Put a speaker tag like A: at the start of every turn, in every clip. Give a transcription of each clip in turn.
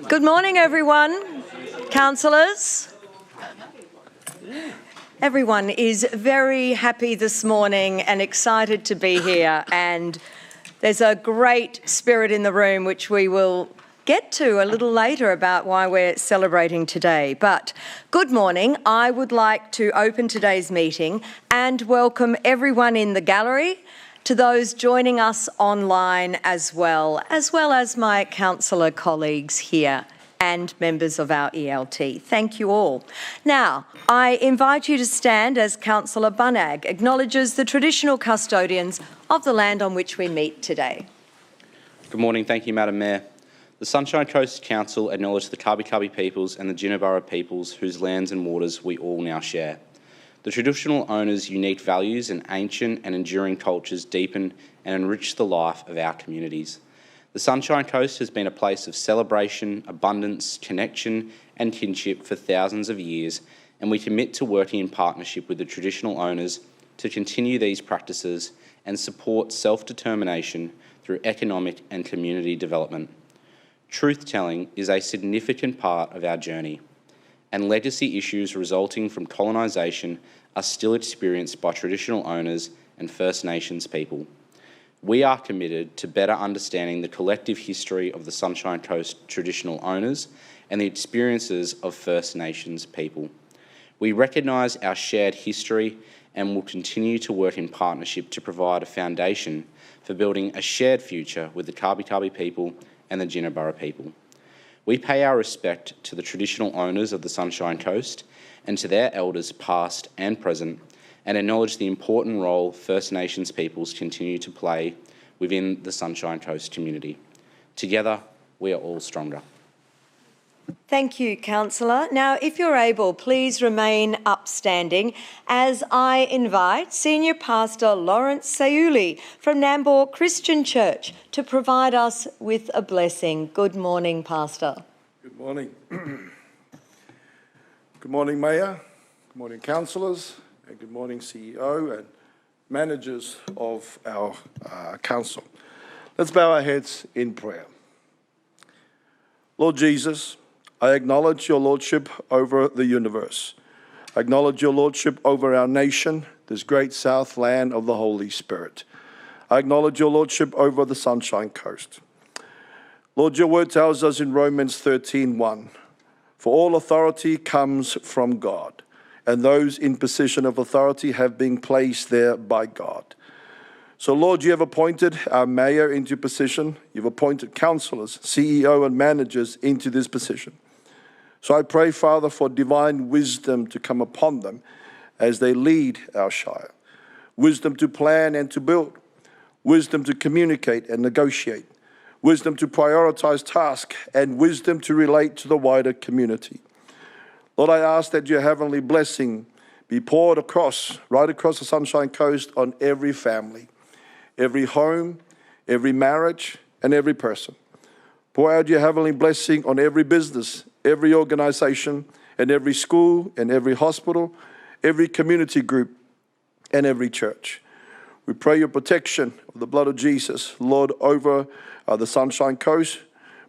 A: Good morning, everyone. Councillors. Everyone is very happy this morning and excited to be here, and there's a great spirit in the room which we will get to a little later about why we're celebrating today. But good morning. I would like to open today's meeting and welcome everyone in the gallery, to those joining us online as well as my councillor colleagues here and members of our ELT. Thank you all. Now, I invite you to stand as Councillor Bunnag acknowledges the traditional custodians of the land on which we meet today.
B: Good morning. Thank you, Madam Mayor. The Sunshine Coast Council acknowledge the Kabi Kabi peoples and the Jinnaburra peoples whose lands and waters we all now share. The traditional owners' unique values and ancient and enduring cultures deepen and enrich the life of our communities. The Sunshine Coast has been a place of celebration, abundance, connection and kinship for thousands of years, and we commit to working in partnership with the traditional owners to continue these practices and support self-determination through economic and community development. Truth-telling is a significant part of our journey, and legacy issues resulting from colonisation are still experienced by traditional owners and First Nations people. We are committed to better understanding the collective history of the Sunshine Coast traditional owners and the experiences of First Nations people. We recognise our shared history and will continue to work in partnership to provide a foundation for building a shared future with the Kabi Kabi people and the Jinnaburra people. We pay our respect to the traditional owners of the Sunshine Coast and to their elders past and present, and acknowledge the important role First Nations peoples continue to play within the Sunshine Coast community. Together, we are all stronger.
A: Thank you, Councillor. Now, if you're able, please remain upstanding as I invite Senior Pastor Lawrence Sayuli from Nambour Christian Church to provide us with a blessing. Good morning, Pastor.
C: Good morning. Good morning, Mayor. Good morning, councillors, and good morning, CEO and managers of our council. Let's bow our heads in prayer. Lord Jesus, I acknowledge your lordship over the universe. I acknowledge your lordship over our nation, this great south land of the Holy Spirit. I acknowledge your lordship over the Sunshine Coast. Lord, your word tells us in Romans 13:1, for all authority comes from God, and those in position of authority have been placed there by God. So, Lord, you have appointed our mayor into position. You've appointed councillors, CEO and managers into this position. So I pray, Father, for divine wisdom to come upon them as they lead our shire. Wisdom to plan and to build. Wisdom to communicate and negotiate. Wisdom to prioritise tasks, and wisdom to relate to the wider community. Lord, I ask that your heavenly blessing be poured right across the Sunshine Coast on every family, every home, every marriage, and every person. Pour out your heavenly blessing on every business, every organisation, and every school, and every hospital, every community group, and every church. We pray your protection of the blood of Jesus, Lord, over the Sunshine Coast.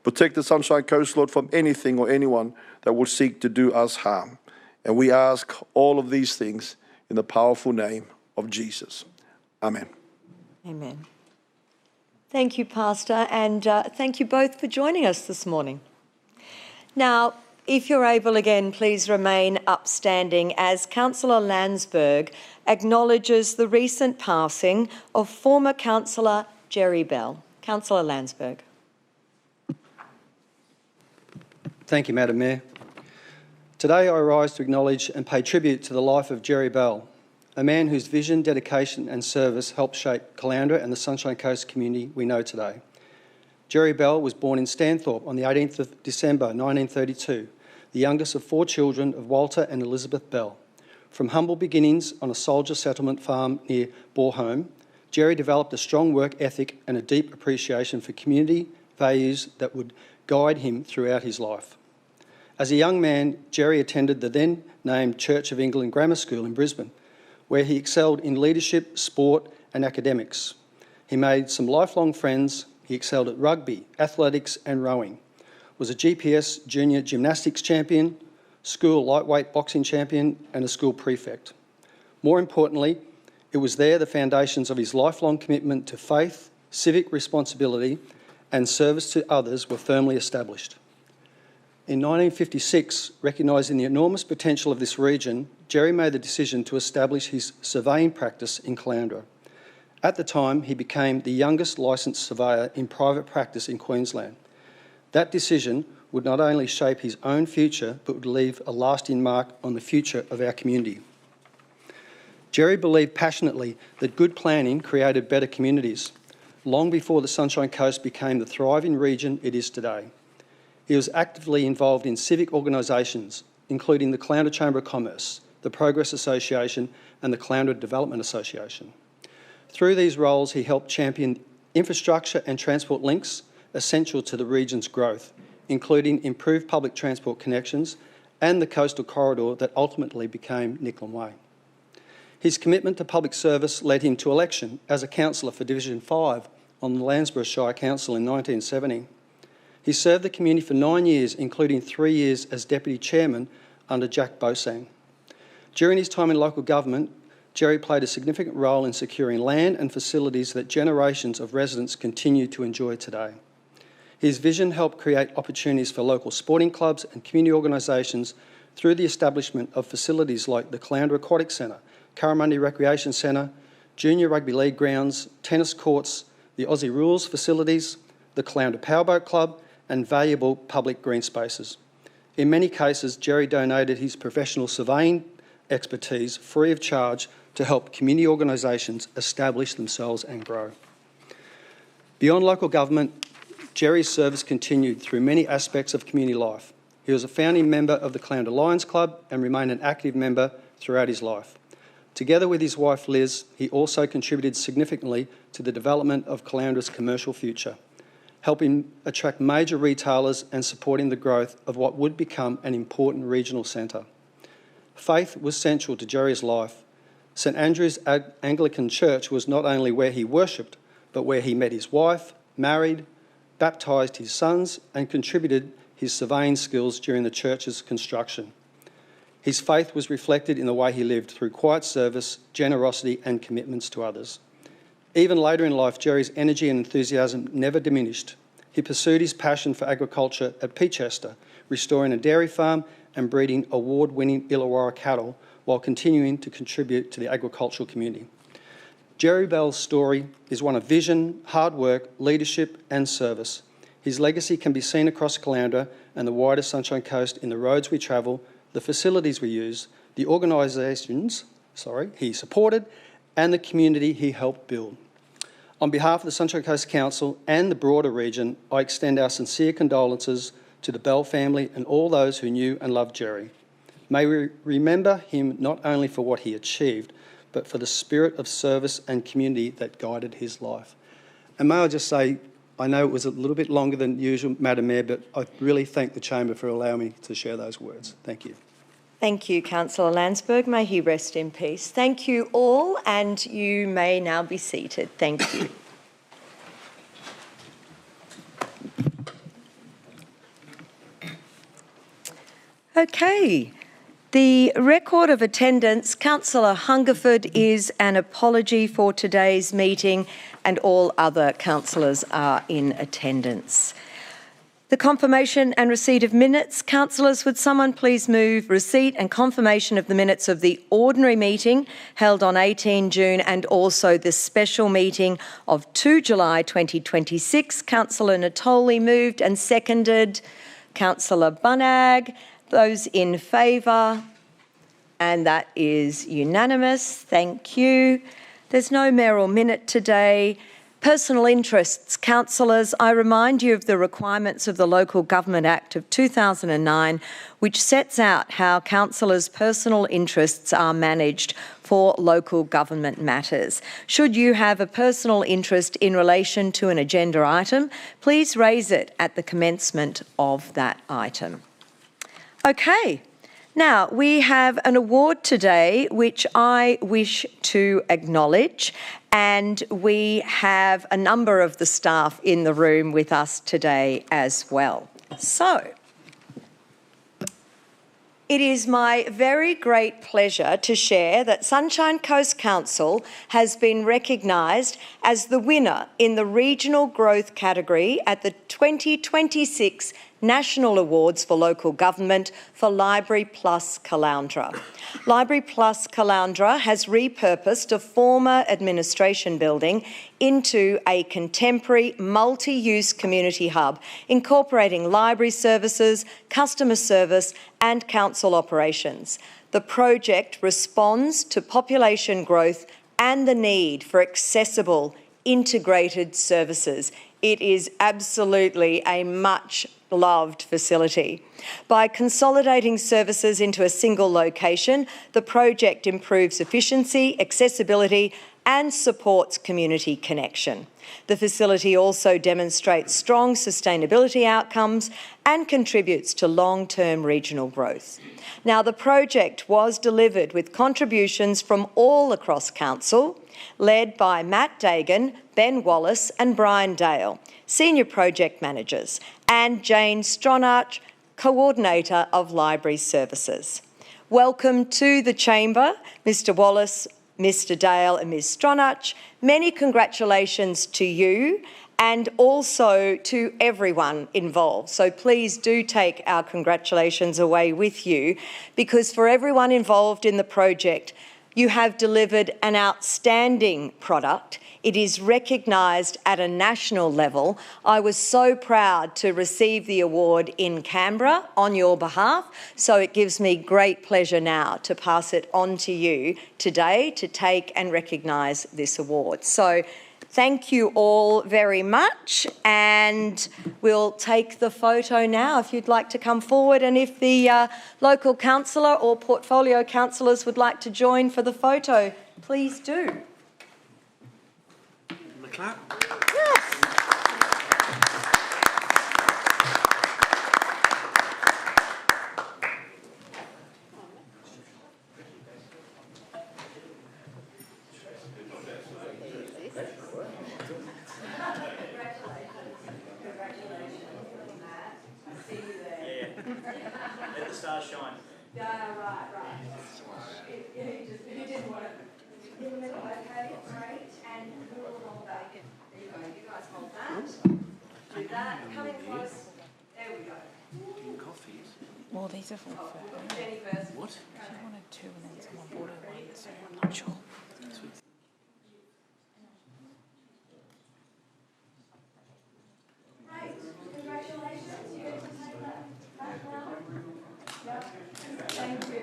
C: Protect the Sunshine Coast, Lord, from anything or anyone that will seek to do us harm. And we ask all of these things in the powerful name of Jesus. Amen.
A: Amen. Thank you, Pastor, and thank you both for joining us this morning. Now, if you're able again, please remain upstanding as Councillor Landsberg acknowledges the recent passing of former Councillor Jerry Bell. Councillor Landsberg.
D: Thank you, Madam Mayor. Today I rise to acknowledge and pay tribute to the life of Jerry Bell, a man whose vision, dedication and service helped shape Caloundra and the Sunshine Coast community we know today. Jerry Bell was born in Stanthorpe on the 18th of December 1932, the youngest of 4 children of Walter and Elizabeth Bell. From humble beginnings on a soldier settlement farm near Borehome, Jerry developed a strong work ethic and a deep appreciation for community values that would guide him throughout his life. As a young man, Jerry attended the then-named Church of England Grammar School in Brisbane, where he excelled in leadership, sport and academics. He made some lifelong friends. He excelled at rugby, athletics and rowing. was a GPS junior gymnastics champion, school lightweight boxing champion, and a school prefect. More importantly, it was there the foundations of his lifelong commitment to faith, civic responsibility, and service to others were firmly established. In 1956, recognising the enormous potential of this region, Jerry made the decision to establish his surveying practice in Caloundra. At the time, he became the youngest licensed surveyor in private practice in Queensland. That decision would not only shape his own future, but would leave a lasting mark on the future of our community. Jerry believed passionately that good planning created better communities, long before the Sunshine Coast became the thriving region it is today. He was actively involved in civic organisations, including the Caloundra Chamber of Commerce, the Progress Association and the Caloundra Development Association. Through these roles, he helped champion infrastructure and transport links essential to the region's growth, including improved public transport connections and the coastal corridor that ultimately became Nicklin Way. His commitment to public service led him to election as a councillor for Division 5 on the Landsborough Shire Council in 1970. He served the community for 9 years, including 3 years as Deputy Chairman under Jack Bosang. During his time in local government, Jerry played a significant role in securing land and facilities that generations of residents continue to enjoy today. His vision helped create opportunities for local sporting clubs and community organisations through the establishment of facilities like the Caloundra Aquatic Centre, Curramundi Recreation Centre, Junior Rugby League grounds, tennis courts, the Aussie Rules facilities, the Caloundra Powerboat Club, and valuable public green spaces. In many cases, Jerry donated his professional surveying expertise free of charge to help community organisations establish themselves and grow. Beyond local government, Jerry's service continued through many aspects of community life. He was a founding member of the Caloundra Lions Club and remained an active member throughout his life. Together with his wife Liz, he also contributed significantly to the development of Caloundra's commercial future, helping attract major retailers and supporting the growth of what would become an important regional centre. Faith was central to Jerry's life. St Andrew's Anglican Church was not only where he worshipped, but where he met his wife, married, baptised his sons, and contributed his surveying skills during the church's construction. His faith was reflected in the way he lived through quiet service, generosity, and commitments to others. Even later in life, Jerry's energy and enthusiasm never diminished. He pursued his passion for agriculture at Peachester, restoring a dairy farm and breeding award-winning Illawarra cattle while continuing to contribute to the agricultural community. Jerry Bell's story is one of vision, hard work, leadership and service. His legacy can be seen across Caloundra and the wider Sunshine Coast in the roads we travel, the facilities we use, the organisations he supported and the community he helped build. On behalf of the Sunshine Coast Council and the broader region, I extend our sincere condolences to the Bell family and all those who knew and loved Jerry. May we remember him not only for what he achieved, but for the spirit of service and community that guided his life. And may I just say, I know it was a little bit longer than usual, Madam Mayor, but I really thank the Chamber for allowing me to share those words. Thank you.
A: Thank you, Councillor Landsberg. May he rest in peace. Thank you all, and you may now be seated. Thank you. Okay. The record of attendance, Councillor Hungerford, is an apology for today's meeting and all other councillors are in attendance. The confirmation and receipt of minutes. Councillors, would someone please move receipt and confirmation of the minutes of the ordinary meeting held on 18 June and also the special meeting of 2 July 2026. Councillor Natoli moved and seconded. Councillor Bunnag. Those in favour? And that is unanimous. Thank you. There's no mayoral minute today. Personal interests. Councillors, I remind you of the requirements of the Local Government Act of 2009, which sets out how councillors' personal interests are managed for local government matters. Should you have a personal interest in relation to an agenda item, please raise it at the commencement of that item. Okay. Now, we have an award today which I wish to acknowledge, and we have a number of the staff in the room with us today as well. So, it is my very great pleasure to share that Sunshine Coast Council has been recognised as the winner in the Regional Growth category at the 2026 National Awards for Local Government for Library Plus Caloundra. Library Plus Caloundra has repurposed a former administration building into a contemporary multi-use community hub, incorporating library services, customer service and council operations. The project responds to population growth and the need for accessible, integrated services. It is absolutely a much-loved facility. By consolidating services into a single location, the project improves efficiency, accessibility and supports community connection. The facility also demonstrates strong sustainability outcomes and contributes to long-term regional growth. Now, the project was delivered with contributions from all across Council, led by Matt Dagan, Ben Wallace and Brian Dale, Senior Project Managers, and Jane Stronach, Coordinator of Library Services. Welcome to the Chamber, Mr Wallace, Mr Dale and Ms Stronach. Many congratulations to you and also to everyone involved. So please do take our congratulations away with you, because for everyone involved in the project, you have delivered an outstanding product. It is recognised at a national level. I was so proud to receive the award in Canberra on your behalf, so it gives me great pleasure now to pass it on to you today to take and recognise this award. So thank you all very much, and we'll take the photo now if you'd like to come forward, and if the local councillor or portfolio councillors would like to join for the photo, please do.
E: Clap.
A: Yes.
E: Let the stars shine.
A: Yeah, right. He didn't want it. In the middle, okay, great, and we'll hold that. There you go, you guys hold that. Do that, coming close. There we go.
E: Coffees.
F: Well, these are for
A: Jenny first.
E: What?
F: She wanted two and then someone bought her one, so I'm not sure.
A: Great, congratulations. You get to take that back now. Yep. Thank you.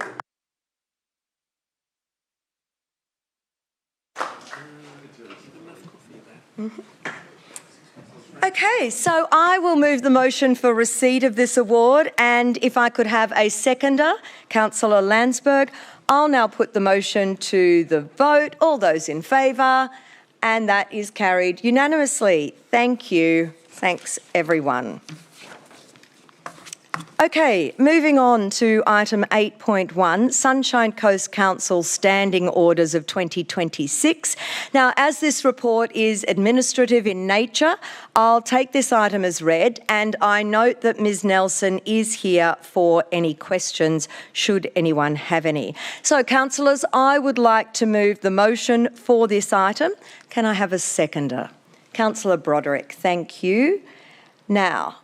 A: Okay, so I will move the motion for receipt of this award, and if I could have a seconder, Councillor Landsberg. I'll now put the motion to the vote. All those in favour, and that is carried unanimously. Thank you. Thanks, everyone. Okay, moving on to item 8.1, Sunshine Coast Council Standing Orders of 2026. Now, as this report is administrative in nature, I'll take this item as read, and I note that Ms Nelson is here for any questions, should anyone have any. So, councillors, I would like to move the motion for this item. Can I have a seconder? Councillor Broderick, thank you. Now,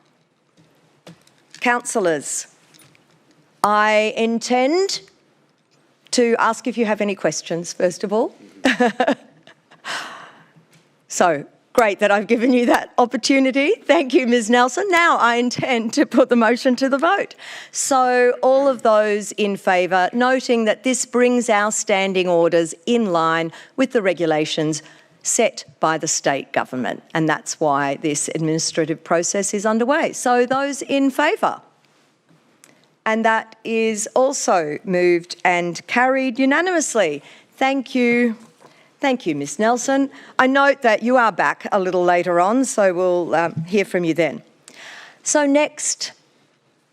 A: councillors, I intend to ask if you have any questions, first of all. So, great that I've given you that opportunity. Thank you, Ms Nelson. Now I intend to put the motion to the vote. So, all of those in favour, noting that this brings our standing orders in line with the regulations set by the state government, and that's why this administrative process is underway. So those in favour? And that is also moved and carried unanimously. Thank you. Thank you, Ms Nelson. I note that you are back a little later on, so we'll hear from you then. So next,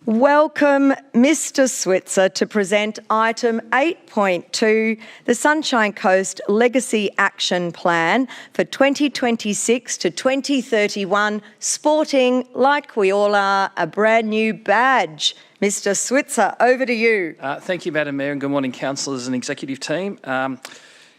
A: Welcome Mr Switzer to present item 8.2, the Sunshine Coast Legacy Action Plan for 2026 to 2031, sporting, like we all are, a brand new badge. Mr Switzer, over to you.
E: Thank you, Madam Mayor, and good morning, councillors and executive team.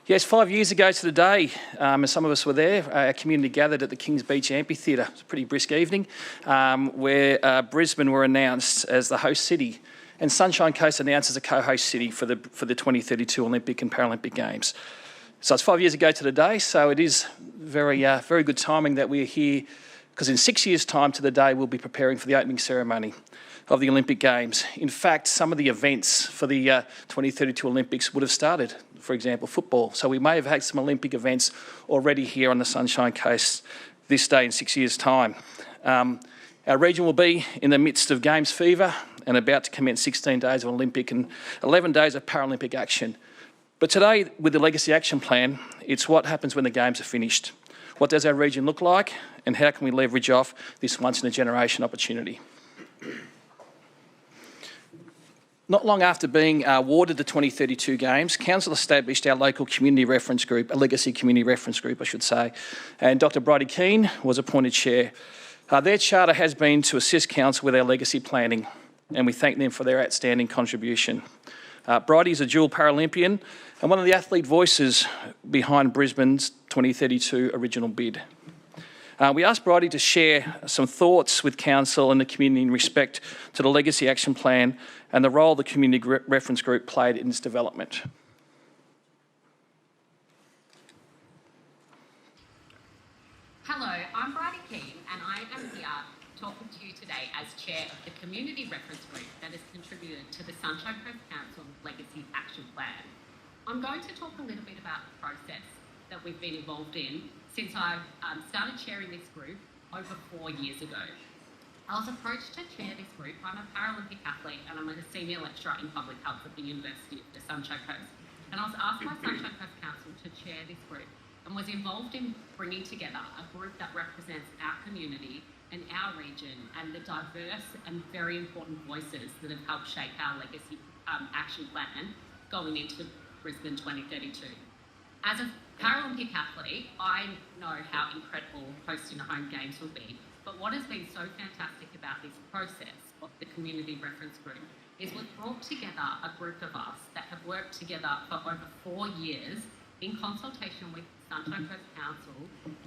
E: Yes, 5 years ago to the day, as some of us were there, our community gathered at the Kings Beach Amphitheatre. It was a pretty brisk evening, where Brisbane were announced as the host city, and Sunshine Coast announced as a co-host city for the 2032 Olympic and Paralympic Games. So it's 5 years ago to the day, so it is very good timing that we're here, because in 6 years' time to the day, we'll be preparing for the opening ceremony of the Olympic Games. In fact, some of the events for the 2032 Olympics would have started. For example, football. So we may have had some Olympic events already here on the Sunshine Coast this day in 6 years' time. Our region will be in the midst of Games fever and about to commence 16 days of Olympic and 11 days of Paralympic action. But today, with the Legacy Action Plan, it's what happens when the Games are finished. What does our region look like, and how can we leverage off this once-in-a-generation opportunity? Not long after being awarded the 2032 Games, Council established our local community reference group, a legacy community reference group, I should say, and Dr Bridie Keane was appointed chair. Their charter has been to assist Council with our legacy planning, and we thank them for their outstanding contribution. Bridie is a dual Paralympian and one of the athlete voices behind Brisbane's 2032 original bid. We asked Bridie to share some thoughts with Council and the community in respect to the Legacy Action Plan and the role the Community Reference Group played in its development.
G: Hello, I'm Bridie Keane and I am here talking to you today as Chair of the Community Reference Group that has contributed to the Sunshine Coast Council Legacy Action Plan. I'm going to talk a little bit about the process that we've been involved in since I started chairing this group over 4 years ago. I was approached to chair this group. I'm a Paralympic athlete and I'm a senior lecturer in public health at the University of the Sunshine Coast. And I was asked by Sunshine Coast Council to chair this group and was involved in bringing together a group that represents our community and our region and the diverse and very important voices that have helped shape our legacy action plan going into Brisbane 2032. As a Paralympic athlete, I know how incredible hosting a home games will be, but what has been so fantastic about this process of the Community Reference Group is we've brought together a group of us that have worked together for over 4 years in consultation with Sunshine Coast Council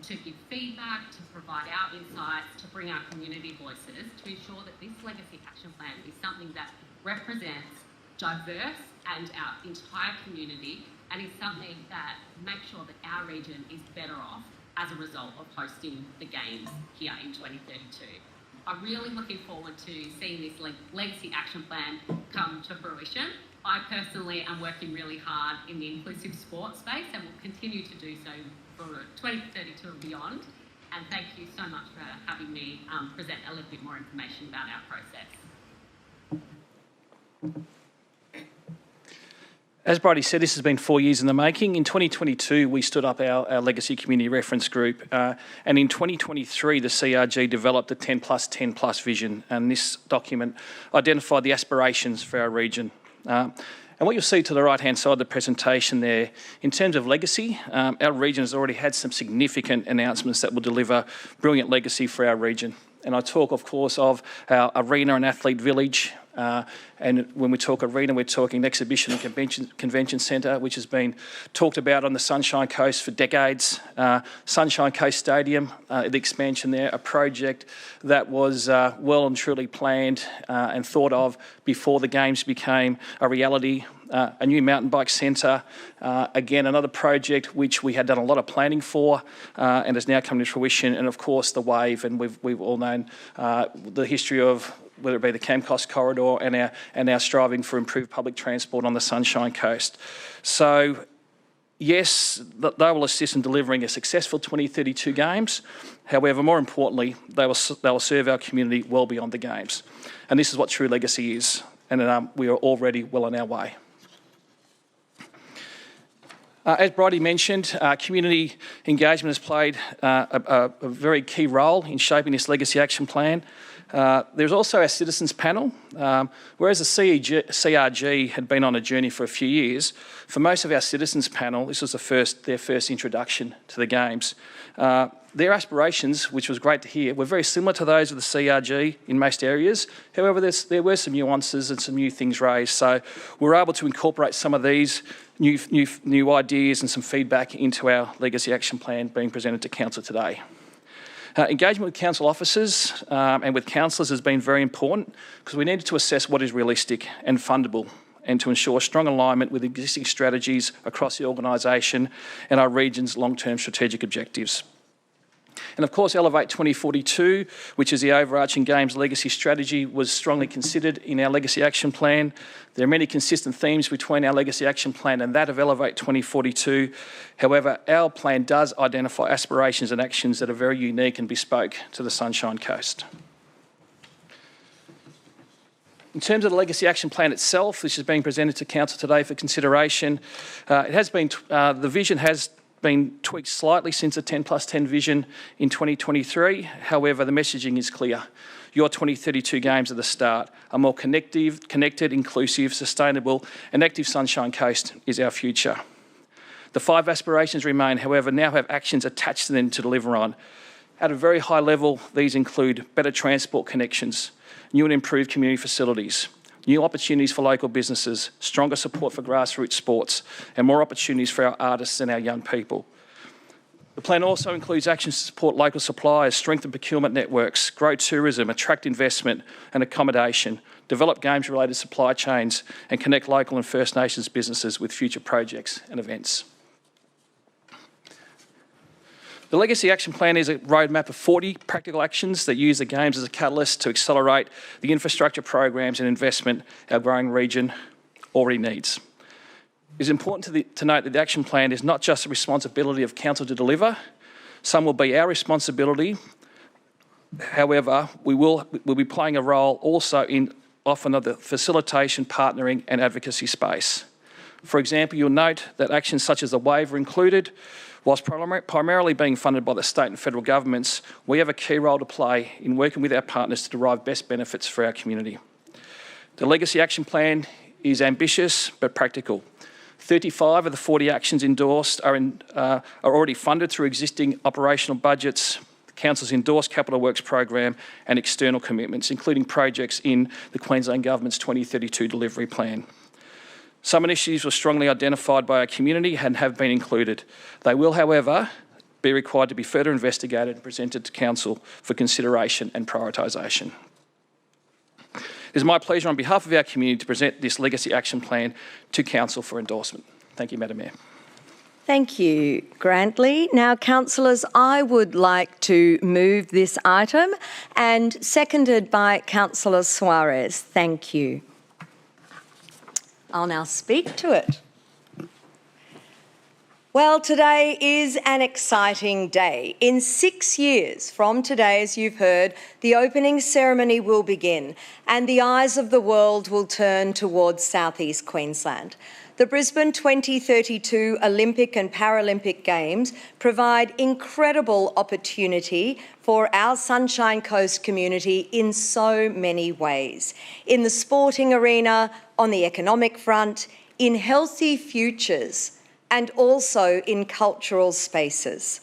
G: to give feedback, to provide our insights, to bring our community voices, to ensure that this Legacy Action Plan is something that represents diverse and our entire community, and is something that makes sure that our region is better off as a result of hosting the Games here in 2032. I'm really looking forward to seeing this Legacy Action Plan come to fruition. I personally am working really hard in the inclusive sport space and will continue to do so for 2032 and beyond. And thank you so much for having me present a little bit more information about our process.
E: As Bridie said, this has been 4 years in the making. In 2022, we stood up our Legacy Community Reference Group, and in 2023, the CRG developed a 10 plus 10 plus vision, and this document identified the aspirations for our region. And what you'll see to the right-hand side of the presentation there, in terms of legacy, our region has already had some significant announcements that will deliver brilliant legacy for our region. And I talk, of course, of our arena and athlete village. And when we talk arena, we're talking exhibition and convention centre, which has been talked about on the Sunshine Coast for decades. Sunshine Coast Stadium, the expansion there, a project that was well and truly planned and thought of before the Games became a reality. A new mountain bike centre, again, another project which we had done a lot of planning for and has now come to fruition. And of course, the wave, and we've all known the history of whether it be the Camcost corridor and our striving for improved public transport on the Sunshine Coast. So, yes, they will assist in delivering a successful 2032 Games. However, more importantly, they will serve our community well beyond the Games. And this is what true legacy is. And we are already well on our way. As Bridie mentioned, community engagement has played a very key role in shaping this Legacy Action Plan. There's also our citizens panel. Whereas the CRG had been on a journey for a few years, for most of our citizens panel, this was their first introduction to the Games. Their aspirations, which was great to hear, were very similar to those of the CRG in most areas. However, there were some nuances and some new things raised. So we were able to incorporate some of these new ideas and some feedback into our Legacy Action Plan being presented to Council today. Engagement with council officers and with councillors has been very important because we needed to assess what is realistic and fundable and to ensure strong alignment with existing strategies across the organisation and our region's long-term strategic objectives. And of course, Elevate 2042, which is the overarching Games legacy strategy, was strongly considered in our Legacy Action Plan. There are many consistent themes between our Legacy Action Plan and that of Elevate 2042. However, our plan does identify aspirations and actions that are very unique and bespoke to the Sunshine Coast. In terms of the Legacy Action Plan itself, which is being presented to Council today for consideration, the vision has been tweaked slightly since the 10+10 vision in 2023. However, the messaging is clear. Your 2032 Games are the start. A more connected, inclusive, sustainable and active Sunshine Coast is our future. The 5 aspirations remain, however, now have actions attached to them to deliver on. At a very high level, these include better transport connections, new and improved community facilities, new opportunities for local businesses, stronger support for grassroots sports, and more opportunities for our artists and our young people. The plan also includes actions to support local suppliers, strengthen procurement networks, grow tourism, attract investment and accommodation, develop games-related supply chains, and connect local and First Nations businesses with future projects and events. The Legacy Action Plan is a roadmap of 40 practical actions that use the Games as a catalyst to accelerate the infrastructure programs and investment our growing region already needs. It is important to note that the Action Plan is not just the responsibility of Council to deliver. Some will be our responsibility. However, we'll be playing a role also in often of the facilitation, partnering and advocacy space. For example, you'll note that actions such as the waiver included. Whilst primarily being funded by the state and federal governments, we have a key role to play in working with our partners to derive best benefits for our community. The Legacy Action Plan is ambitious but practical. 35 of the 40 actions endorsed are already funded through existing operational budgets, the Council's endorsed Capital Works program and external commitments, including projects in the Queensland Government's 2032 delivery plan. Some initiatives were strongly identified by our community and have been included. They will, however, be required to be further investigated and presented to Council for consideration and prioritisation. It is my pleasure on behalf of our community to present this Legacy Action Plan to Council for endorsement. Thank you, Madam Mayor.
A: Thank you, Grantley. Now, councillors, I would like to move this item and seconded by Councillor Suarez. Thank you. I'll now speak to it. Well, today is an exciting day. In 6 years from today, as you've heard, the opening ceremony will begin and the eyes of the world will turn towards southeast Queensland. The Brisbane 2032 Olympic and Paralympic Games provide incredible opportunity for our Sunshine Coast community in so many ways. In the sporting arena, on the economic front, in healthy futures, and also in cultural spaces.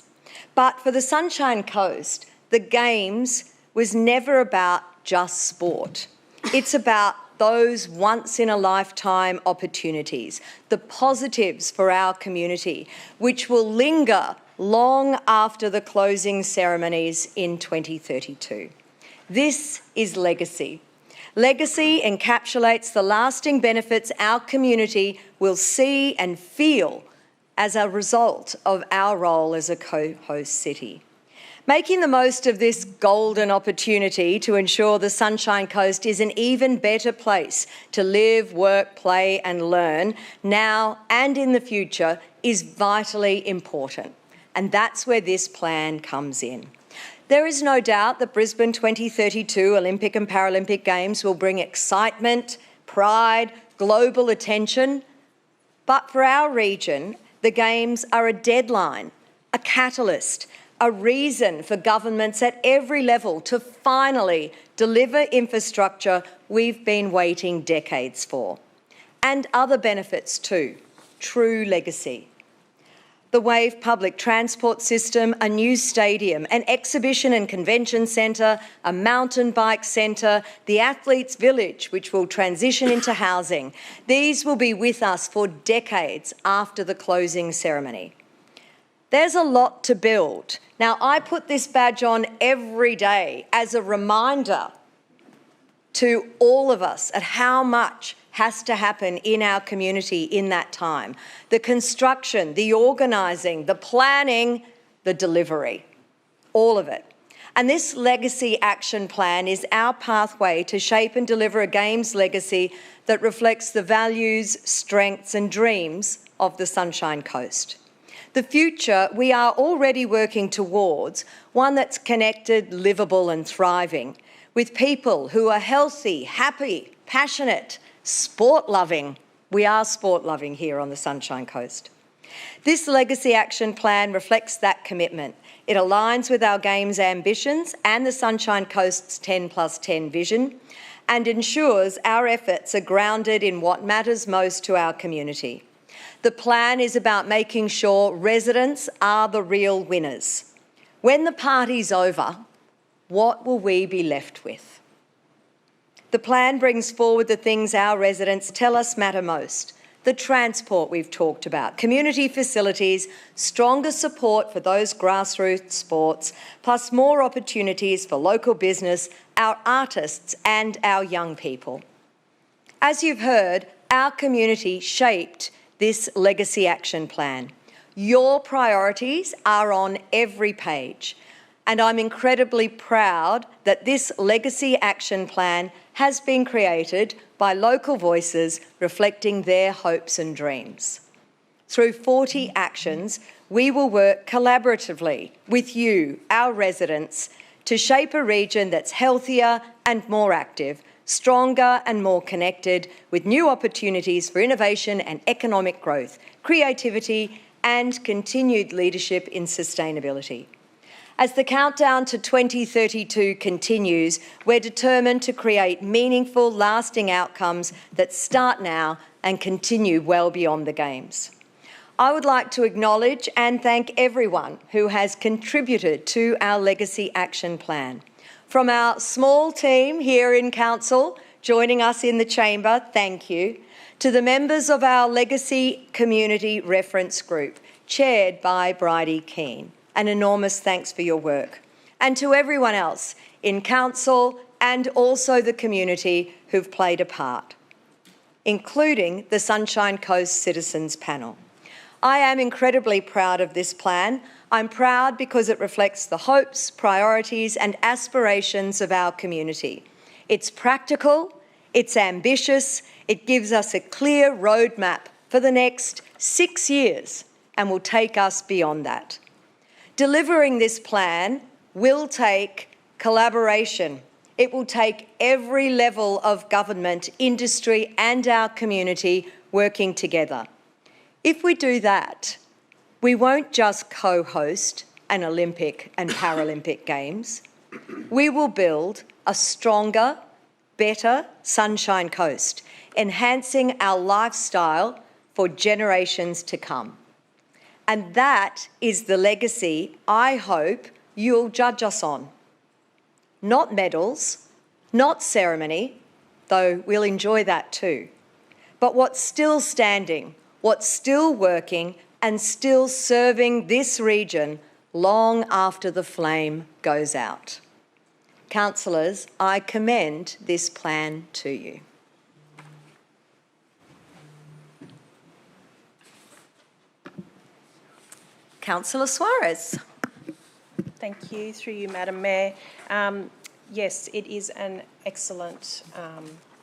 A: But for the Sunshine Coast, the Games was never about just sport. It's about those once-in-a-lifetime opportunities, the positives for our community, which will linger long after the closing ceremonies in 2032. This is legacy. Legacy encapsulates the lasting benefits our community will see and feel as a result of our role as a co-host city. Making the most of this golden opportunity to ensure the Sunshine Coast is an even better place to live, work, play and learn now and in the future is vitally important. And that's where this plan comes in. There is no doubt that Brisbane 2032 Olympic and Paralympic Games will bring excitement, pride, global attention. But for our region, the Games are a deadline, a catalyst, a reason for governments at every level to finally deliver infrastructure we've been waiting decades for. And other benefits too, true legacy. The Wave public transport system, a new stadium, an exhibition and convention centre, a mountain bike centre, the Athletes' Village, which will transition into housing. These will be with us for decades after the closing ceremony. There's a lot to build. Now, I put this badge on every day as a reminder to all of us at how much has to happen in our community in that time. The construction, the organising, the planning, the delivery, all of it. And this Legacy Action Plan is our pathway to shape and deliver a Games legacy that reflects the values, strengths and dreams of the Sunshine Coast. The future we are already working towards, one that's connected, livable and thriving, with people who are healthy, happy, passionate, sport-loving. We are sport-loving here on the Sunshine Coast. This Legacy Action Plan reflects that commitment. It aligns with our Games ambitions and the Sunshine Coast's 10+10 vision and ensures our efforts are grounded in what matters most to our community. The plan is about making sure residents are the real winners. When the party's over, what will we be left with? The plan brings forward the things our residents tell us matter most. The transport we've talked about, community facilities, stronger support for those grassroots sports, plus more opportunities for local business, our artists and our young people. As you've heard, our community shaped this Legacy Action Plan. Your priorities are on every page, and I'm incredibly proud that this Legacy Action Plan has been created by local voices reflecting their hopes and dreams. Through 40 actions, we will work collaboratively with you, our residents, to shape a region that's healthier and more active, stronger and more connected, with new opportunities for innovation and economic growth, creativity and continued leadership in sustainability. As the countdown to 2032 continues, we're determined to create meaningful, lasting outcomes that start now and continue well beyond the Games. I would like to acknowledge and thank everyone who has contributed to our Legacy Action Plan. From our small team here in Council, joining us in the chamber, thank you, to the members of our Legacy Community Reference Group, chaired by Bridie Keane. An enormous thanks for your work. And to everyone else in Council and also the community who've played a part, including the Sunshine Coast Citizens Panel. I am incredibly proud of this plan. I'm proud because it reflects the hopes, priorities and aspirations of our community. It's practical, it's ambitious, it gives us a clear roadmap for the next 6 years and will take us beyond that. Delivering this plan will take collaboration. It will take every level of government, industry and our community working together. If we do that, we won't just co-host an Olympic and Paralympic Games. We will build a stronger, better Sunshine Coast, enhancing our lifestyle for generations to come. And that is the legacy I hope you'll judge us on. Not medals, not ceremony, though we'll enjoy that too, but what's still standing, what's still working and still serving this region long after the flame goes out. Councillors, I commend this plan to you. Councillor Suarez.
F: Thank you, through you, Madam Mayor. Yes, it is an excellent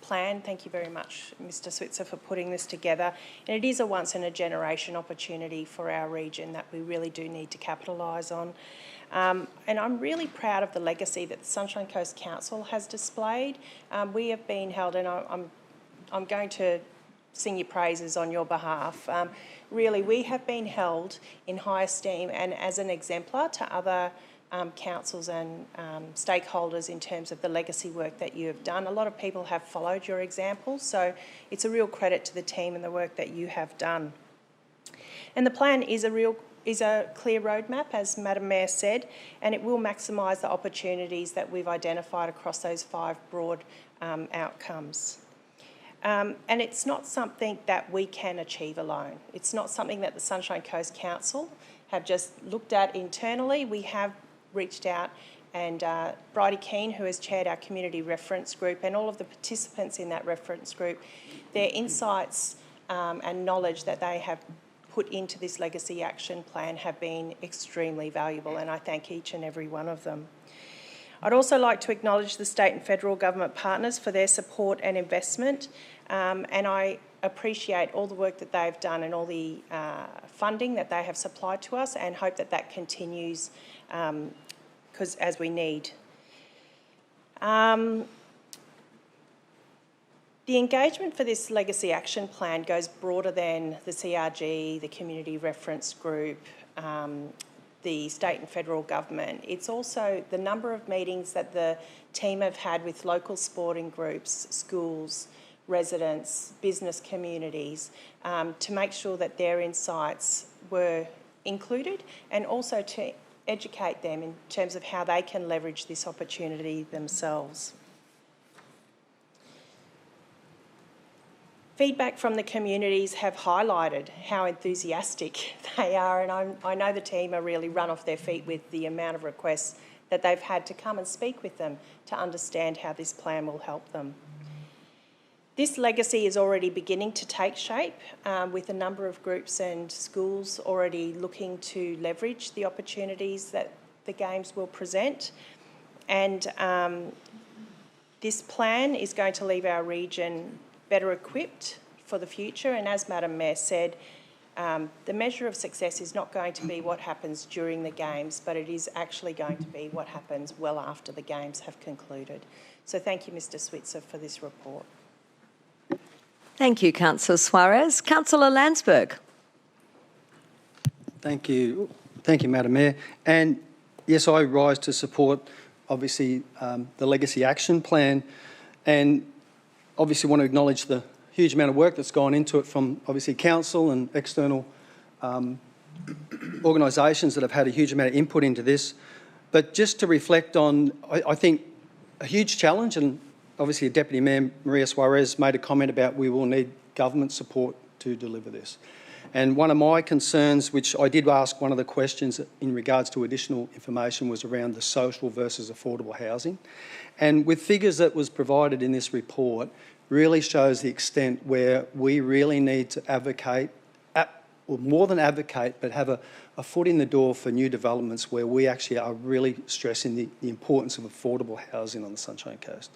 F: plan. Thank you very much, Mr Switzer, for putting this together. And it is a once-in-a-generation opportunity for our region that we really do need to capitalise on. And I'm really proud of the legacy that the Sunshine Coast Council has displayed. We have been held, and I'm going to sing your praises on your behalf. Really, we have been held in high esteem and as an exemplar to other councils and stakeholders in terms of the legacy work that you have done. A lot of people have followed your example, so it's a real credit to the team and the work that you have done. And the plan is a clear roadmap, as Madam Mayor said, and it will maximise the opportunities that we've identified across those 5 broad outcomes. And it's not something that we can achieve alone. It's not something that the Sunshine Coast Council have just looked at internally. We have reached out, and Bridie Keane, who has chaired our community reference group, and all of the participants in that reference group, their insights and knowledge that they have put into this legacy action plan have been extremely valuable, and I thank each and every one of them. I'd also like to acknowledge the state and federal government partners for their support and investment, and I appreciate all the work that they've done and all the funding that they have supplied to us, and hope that that continues because as we need. The engagement for this legacy action plan goes broader than the CRG, the community reference group, the state and federal government. It's also the number of meetings that the team have had with local sporting groups, schools, residents, business communities, to make sure that their insights were included, and also to educate them in terms of how they can leverage this opportunity themselves. Feedback from the communities have highlighted how enthusiastic they are, and I know the team are really run off their feet with the amount of requests that they've had to come and speak with them to understand how this plan will help them. This legacy is already beginning to take shape, with a number of groups and schools already looking to leverage the opportunities that the Games will present. And this plan is going to leave our region better equipped for the future, and as Madam Mayor said, the measure of success is not going to be what happens during the Games, but it is actually going to be what happens well after the Games have concluded. So thank you, Mr Switzer, for this report.
A: Thank you, Councillor Suarez. Councillor Landsberg.
D: Thank you, Madam Mayor. And yes, I rise to support, obviously, the Legacy Action Plan, and obviously want to acknowledge the huge amount of work that's gone into it from, obviously, council and external organisations that have had a huge amount of input into this. But just to reflect on, I think, a huge challenge, and obviously Deputy Mayor Maria Suarez made a comment about we will need government support to deliver this. And one of my concerns, which I did ask one of the questions in regards to additional information, was around the social versus affordable housing. And with figures that was provided in this report, really shows the extent where we really need to advocate, or more than advocate, but have a foot in the door for new developments where we actually are really stressing the importance of affordable housing on the Sunshine Coast.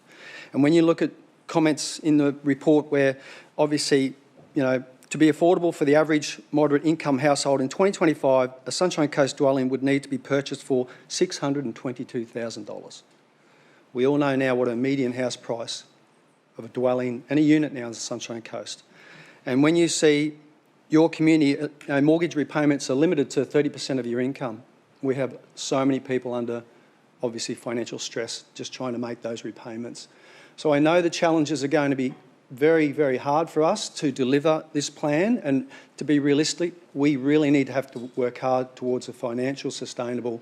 D: And when you look at comments in the report where obviously, you know, to be affordable for the average moderate income household in 2025, a Sunshine Coast dwelling would need to be purchased for $622,000. We all know now what a median house price of a dwelling and a unit now is the Sunshine Coast. And when you see your community, mortgage repayments are limited to 30% of your income, we have so many people under, obviously, financial stress just trying to make those repayments. So I know the challenges are going to be very, very hard for us to deliver this plan, and to be realistic, we really need to have to work hard towards a financial sustainable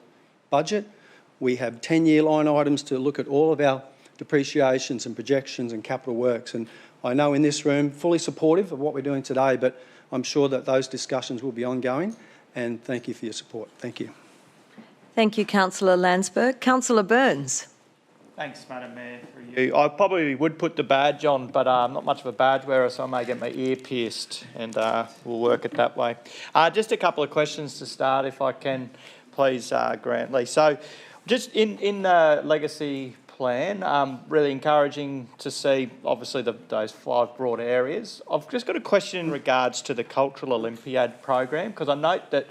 D: budget. We have 10-year line items to look at all of our depreciations and projections and capital works, and I know in this room fully supportive of what we're doing today, but I'm sure that those discussions will be ongoing, and thank you for your support. Thank you.
A: Thank you, Councillor Landsberg. Councillor Burns.
H: Thanks, Madam Mayor. For you. I probably would put the badge on, but I'm not much of a badge wearer, so I may get my ear pierced, and we'll work it that way. Just a couple of questions to start, if I can, please, Grantley. So just in the legacy plan, really encouraging to see, obviously, those 5 broad areas. I've just got a question in regards to the Cultural Olympiad program, because I note that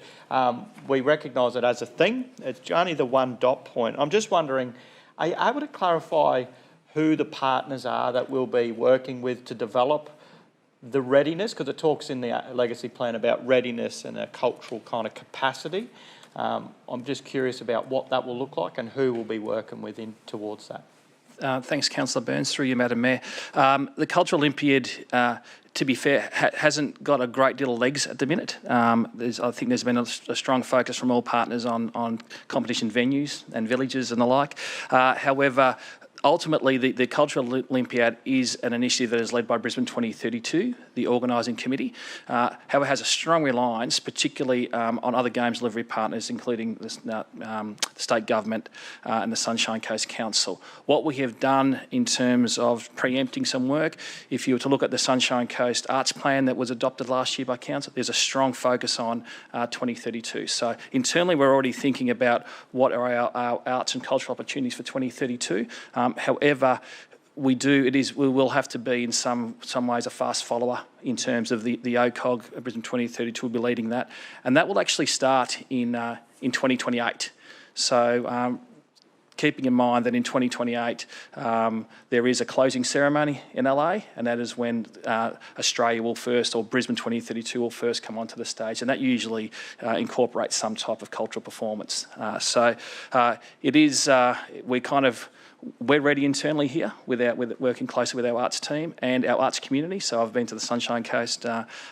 H: we recognise it as a thing. It's only the one dot point. I'm just wondering, are you able to clarify who the partners are that we'll be working with to develop the readiness, because it talks in the legacy plan about readiness and a cultural kind of capacity. I'm just curious about what that will look like and who will be working with towards that.
E: Thanks, Councillor Burns. Through you, Madam Mayor. The Cultural Olympiad, to be fair, hasn't got a great deal of legs at the minute. I think there's been a strong focus from all partners on competition venues and villages and the like. However, ultimately, the Cultural Olympiad is an initiative that is led by Brisbane 2032, the organising committee. However, has a strong reliance, particularly on other games delivery partners, including the state government and the Sunshine Coast Council. What we have done in terms of preempting some work, if you were to look at the Sunshine Coast Arts Plan that was adopted last year by Council, there's a strong focus on 2032. So internally, we're already thinking about what are our arts and cultural opportunities for 2032. However, we will have to be in some ways a fast follower in terms of the OCOG. Brisbane 2032 will be leading that, and that will actually start in 2028. So keeping in mind that in 2028 there is a closing ceremony in LA, and that is when Australia will first, or Brisbane 2032 will first come onto the stage, and that usually incorporates some type of cultural performance. It is we're ready internally here with working closely with our arts team and our arts community. So I've been to the Sunshine Coast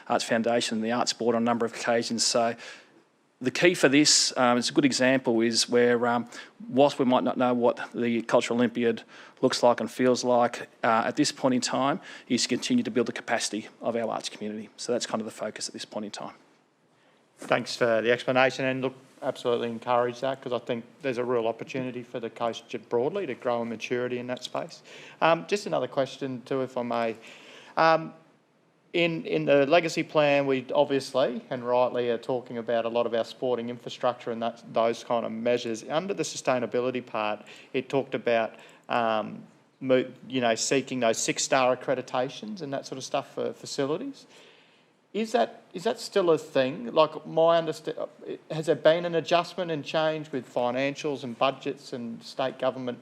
E: Arts Foundation and the Arts Board on a number of occasions. So the key for this, it's a good example, is where whilst we might not know what the Cultural Olympiad looks like and feels like at this point in time, is to continue to build the capacity of our arts community. So that's kind of the focus at this point in time.
H: Thanks for the explanation, and look, absolutely encourage that, because I think there's a real opportunity for the coast broadly to grow in maturity in that space. Just another question too, if I may. In the legacy plan, we obviously and rightly are talking about a lot of our sporting infrastructure and those kind of measures. Under the sustainability part, it talked about seeking those 6-star accreditations and that sort of stuff for facilities. Is that still a thing? Like, my understanding, has there been an adjustment and change with financials and budgets and state government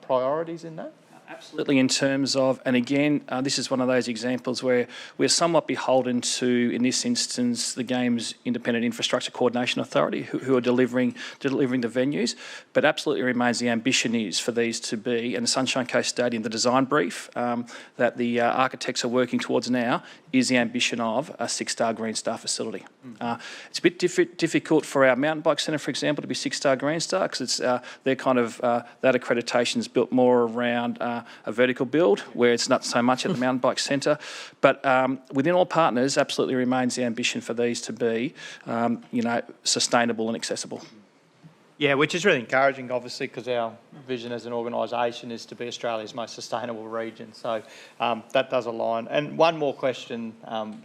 H: priorities in that?
E: Absolutely, in terms of, and again, this is one of those examples where we're somewhat beholden to, in this instance, the Games Independent Infrastructure Coordination Authority, who are delivering the venues, but absolutely remains the ambition is for these to be, and the Sunshine Coast Stadium, the design brief that the architects are working towards now, is the ambition of a 6-star Green Star facility. It's a bit difficult for our mountain bike centre, for example, to be 6-star Green Star, because it's they're kind of that accreditation is built more around a vertical build, where it's not so much at the mountain bike centre. But within all partners, absolutely remains the ambition for these to be, sustainable and accessible.
H: Yeah, which is really encouraging, obviously, because our vision as an organisation is to be Australia's most sustainable region. So that does align. And one more question,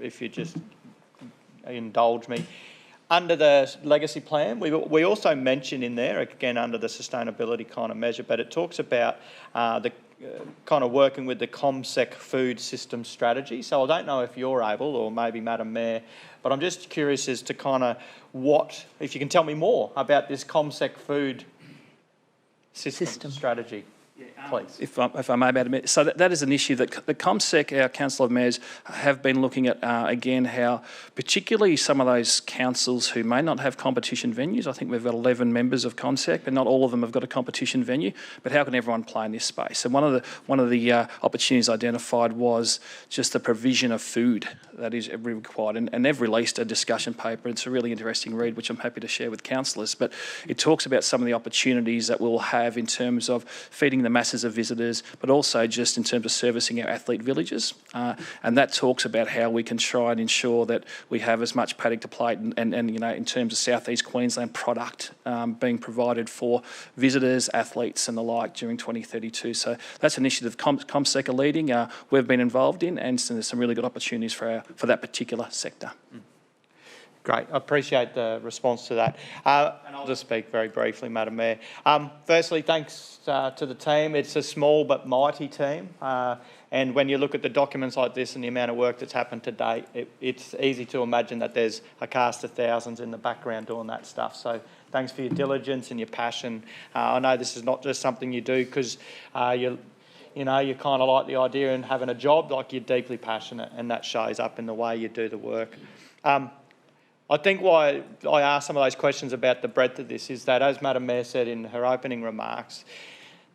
H: if you just indulge me. Under the legacy plan, we also mention in there, again, under the sustainability kind of measure, but it talks about the kind of working with the ComSec food system strategy. So I don't know if you're able, or maybe Madam Mayor, but I'm just curious as to kind of if you can tell me more about this ComSec food system strategy. Please.
E: If I may, Madam Mayor. So that is an issue that the ComSec, our Council of Mayors, have been looking at, again, how particularly some of those councils who may not have competition venues, I think we've got 11 members of ComSec, but not all of them have got a competition venue, but how can everyone play in this space? And one of the opportunities identified was just the provision of food that is required, and they've released a discussion paper. It's a really interesting read, which I'm happy to share with councillors, but it talks about some of the opportunities that we'll have in terms of feeding the masses of visitors, but also just in terms of servicing our athlete villages. And that talks about how we can try and ensure that we have as much paddock to plate and in terms of South East Queensland product being provided for visitors, athletes and the like during 2032. So that's an initiative ComSec are leading, we've been involved in, and so there's some really good opportunities for that particular sector.
H: Great. I appreciate the response to that. And I'll just speak very briefly, Madam Mayor. Firstly, thanks to the team. It's a small but mighty team. And when you look at the documents like this and the amount of work that's happened to date, it's easy to imagine that there's a cast of thousands in the background doing that stuff. So thanks for your diligence and your passion. I know this is not just something you do because You know, you kind of like the idea and having a job, like you're deeply passionate, and that shows up in the way you do the work. I think why I asked some of those questions about the breadth of this is that, as Madam Mayor said in her opening remarks,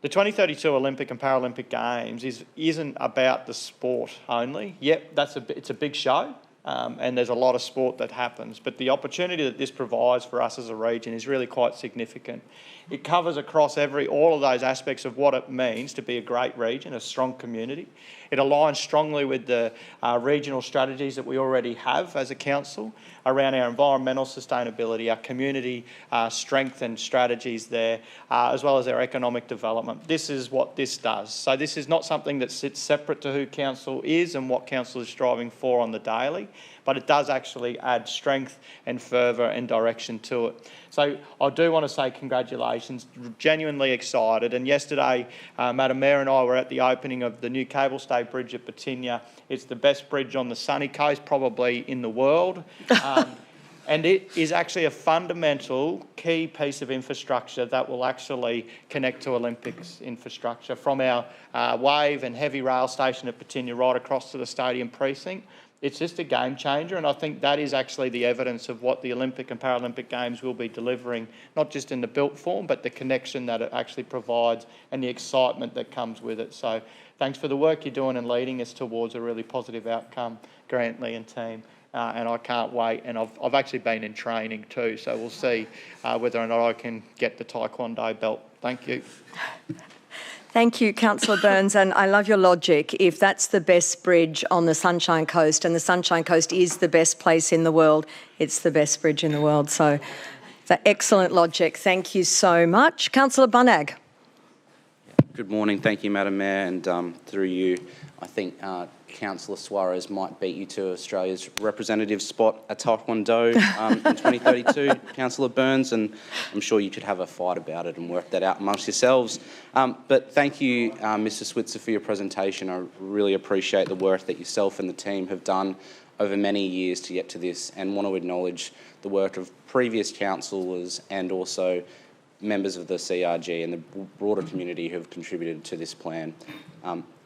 H: the 2032 Olympic and Paralympic Games isn't about the sport only. Yep, it's a big show, and there's a lot of sport that happens, but the opportunity that this provides for us as a region is really quite significant. It covers across all of those aspects of what it means to be a great region, a strong community. It aligns strongly with the regional strategies that we already have as a council around our environmental sustainability, our community strength and strategies there, as well as our economic development. This is what this does. So this is not something that sits separate to who council is and what council is striving for on the daily, but it does actually add strength and fervour and direction to it. So I do want to say congratulations, genuinely excited. And yesterday, Madam Mayor and I were at the opening of the new cable stay bridge at Petition. It's the best bridge on the sunny coast, probably in the world. And it is actually a fundamental key piece of infrastructure that will actually connect to Olympics infrastructure from our wave and heavy rail station at Petition right across to the stadium precinct. It's just a game changer, and I think that is actually the evidence of what the Olympic and Paralympic Games will be delivering, not just in the built form, but the connection that it actually provides and the excitement that comes with it. So thanks for the work you're doing and leading us towards a really positive outcome, Grantley and team. And I can't wait, and I've actually been in training too, so we'll see whether or not I can get the Taekwondo belt. Thank you.
A: Thank you, Councillor Burns, and I love your logic. If that's the best bridge on the Sunshine Coast, and the Sunshine Coast is the best place in the world, it's the best bridge in the world. So, the excellent logic. Thank you so much. Councillor Bunag.
B: Good morning. Thank you, Madam Mayor, and through you, I think Councillor Suarez might beat you to Australia's representative spot at Taekwondo in 2032, Councillor Burns, and I'm sure you could have a fight about it and work that out amongst yourselves. But thank you, Mr Switzer, for your presentation. I really appreciate the work that yourself and the team have done over many years to get to this, and want to acknowledge the work of previous councillors and also members of the CRG and the broader community who have contributed to this plan.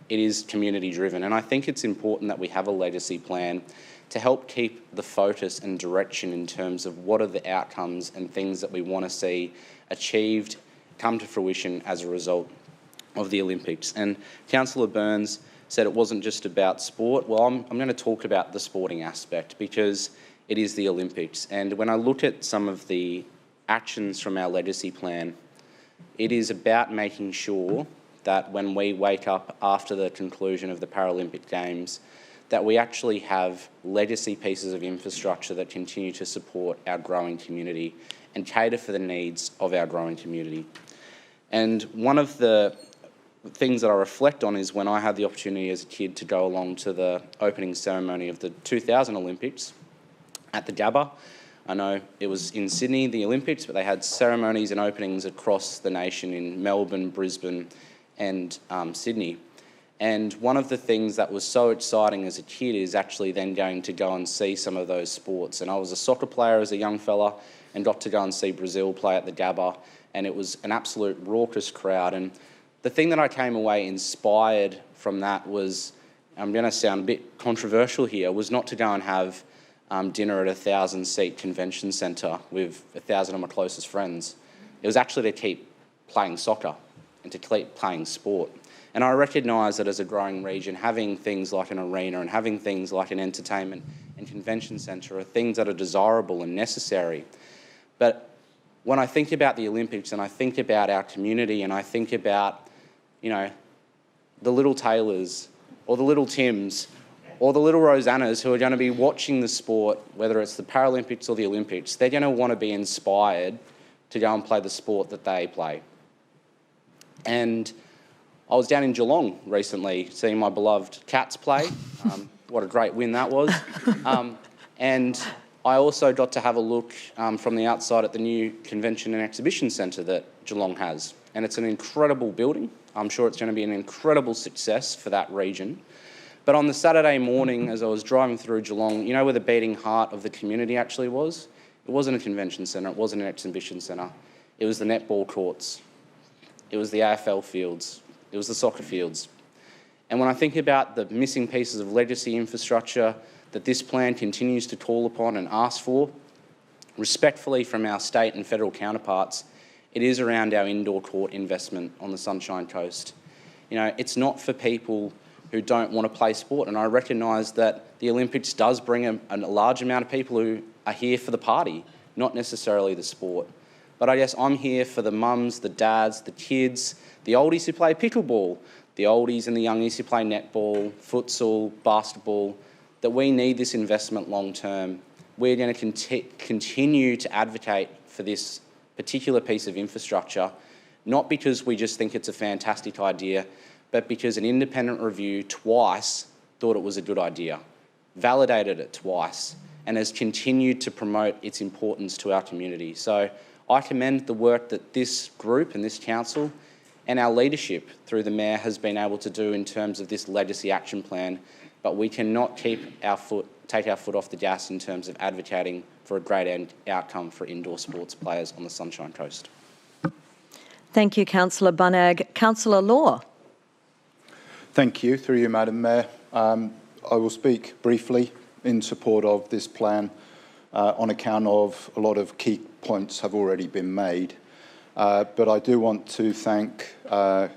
B: It is community driven, and I think it's important that we have a legacy plan to help keep the focus and direction in terms of what are the outcomes and things that we want to see achieved, come to fruition as a result of the Olympics. And Councillor Burns said it wasn't just about sport. Well, I'm going to talk about the sporting aspect because it is the Olympics. And when I look at some of the actions from our legacy plan, it is about making sure that when we wake up after the conclusion of the Paralympic Games, that we actually have legacy pieces of infrastructure that continue to support our growing community and cater for the needs of our growing community. And one of the things that I reflect on is when I had the opportunity as a kid to go along to the opening ceremony of the 2000 Olympics at the Gabba. I know it was in Sydney, the Olympics, but they had ceremonies and openings across the nation in Melbourne, Brisbane, and Sydney. And one of the things that was so exciting as a kid is actually then going to go and see some of those sports. And I was a soccer player as a young fella and got to go and see Brazil play at the Gabba, and it was an absolute raucous crowd. And the thing that I came away inspired from that was, I'm going to sound a bit controversial here, was not to go and have dinner at a 1,000-seat convention centre with 1,000 of my closest friends. It was actually to keep playing soccer and to keep playing sport. And I recognise that as a growing region, having things like an arena and having things like an entertainment and convention centre are things that are desirable and necessary. But when I think about the Olympics and I think about our community and I think about, you know, the little Taylors or the little Tims or the little Rosannas who are going to be watching the sport, whether it's the Paralympics or the Olympics, they're going to want to be inspired to go and play the sport that they play. And I was down in Geelong recently seeing my beloved Cats play. What a great win that was. And I also got to have a look from the outside at the new Convention and Exhibition Centre that Geelong has. And it's an incredible building. I'm sure it's going to be an incredible success for that region. But on the Saturday morning, as I was driving through Geelong, you know where the beating heart of the community actually was? It wasn't a convention centre, it wasn't an exhibition centre. It was the netball courts. It was the AFL fields. It was the soccer fields. And when I think about the missing pieces of legacy infrastructure that this plan continues to call upon and ask for, respectfully from our state and federal counterparts, it is around our indoor court investment on the Sunshine Coast. You know, it's not for people who don't want to play sport, and I recognise that the Olympics does bring a large amount of people who are here for the party, not necessarily the sport. But I guess I'm here for the mums, the dads, the kids, the oldies who play pickleball, the oldies and the youngies who play netball, futsal, basketball, that we need this investment long term. We're going to continue to advocate for this particular piece of infrastructure, not because we just think it's a fantastic idea, but because an independent review twice thought it was a good idea, validated it twice, and has continued to promote its importance to our community. So I commend the work that this group and this council and our leadership through the Mayor has been able to do in terms of this legacy action plan, but we cannot take our foot off the gas in terms of advocating for a great outcome for indoor sports players on the Sunshine Coast.
A: Thank you, Councillor Bunnag. Councillor Law.
I: Thank you. Through you, Madam Mayor. I will speak briefly in support of this plan on account of a lot of key points have already been made. But I do want to thank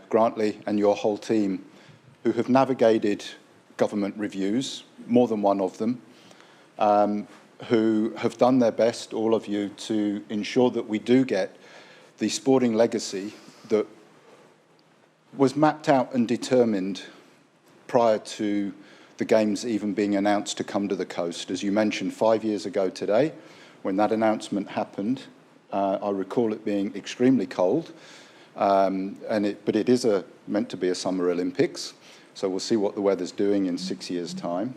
I: Grantley and your whole team who have navigated government reviews, more than one of them, who have done their best, all of you, to ensure that we do get the sporting legacy that was mapped out and determined prior to the Games even being announced to come to the coast. As you mentioned, 5 years ago today, when that announcement happened, I recall it being extremely cold, but it is meant to be a Summer Olympics, so we'll see what the weather's doing in 6 years' time.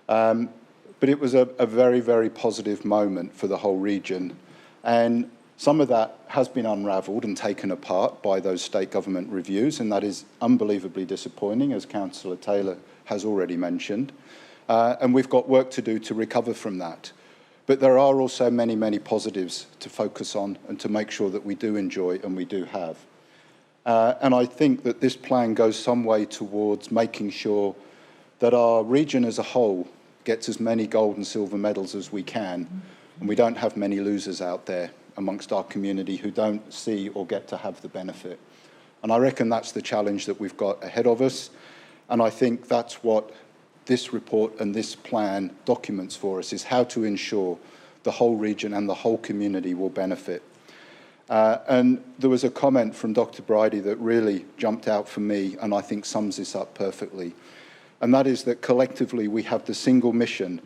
I: But it was a very, very positive moment for the whole region, and some of that has been unravelled and taken apart by those state government reviews, and that is unbelievably disappointing, as Councillor Taylor has already mentioned. And we've got work to do to recover from that. But there are also many, many positives to focus on and to make sure that we do enjoy and we do have. And I think that this plan goes some way towards making sure that our region as a whole gets as many gold and silver medals as we can, and we don't have many losers out there amongst our community who don't see or get to have the benefit. And I reckon that's the challenge that we've got ahead of us, and I think that's what this report and this plan documents for us, is how to ensure the whole region and the whole community will benefit. And there was a comment from Dr. Bridie that really jumped out for me and I think sums this up perfectly. And that is that collectively we have the single mission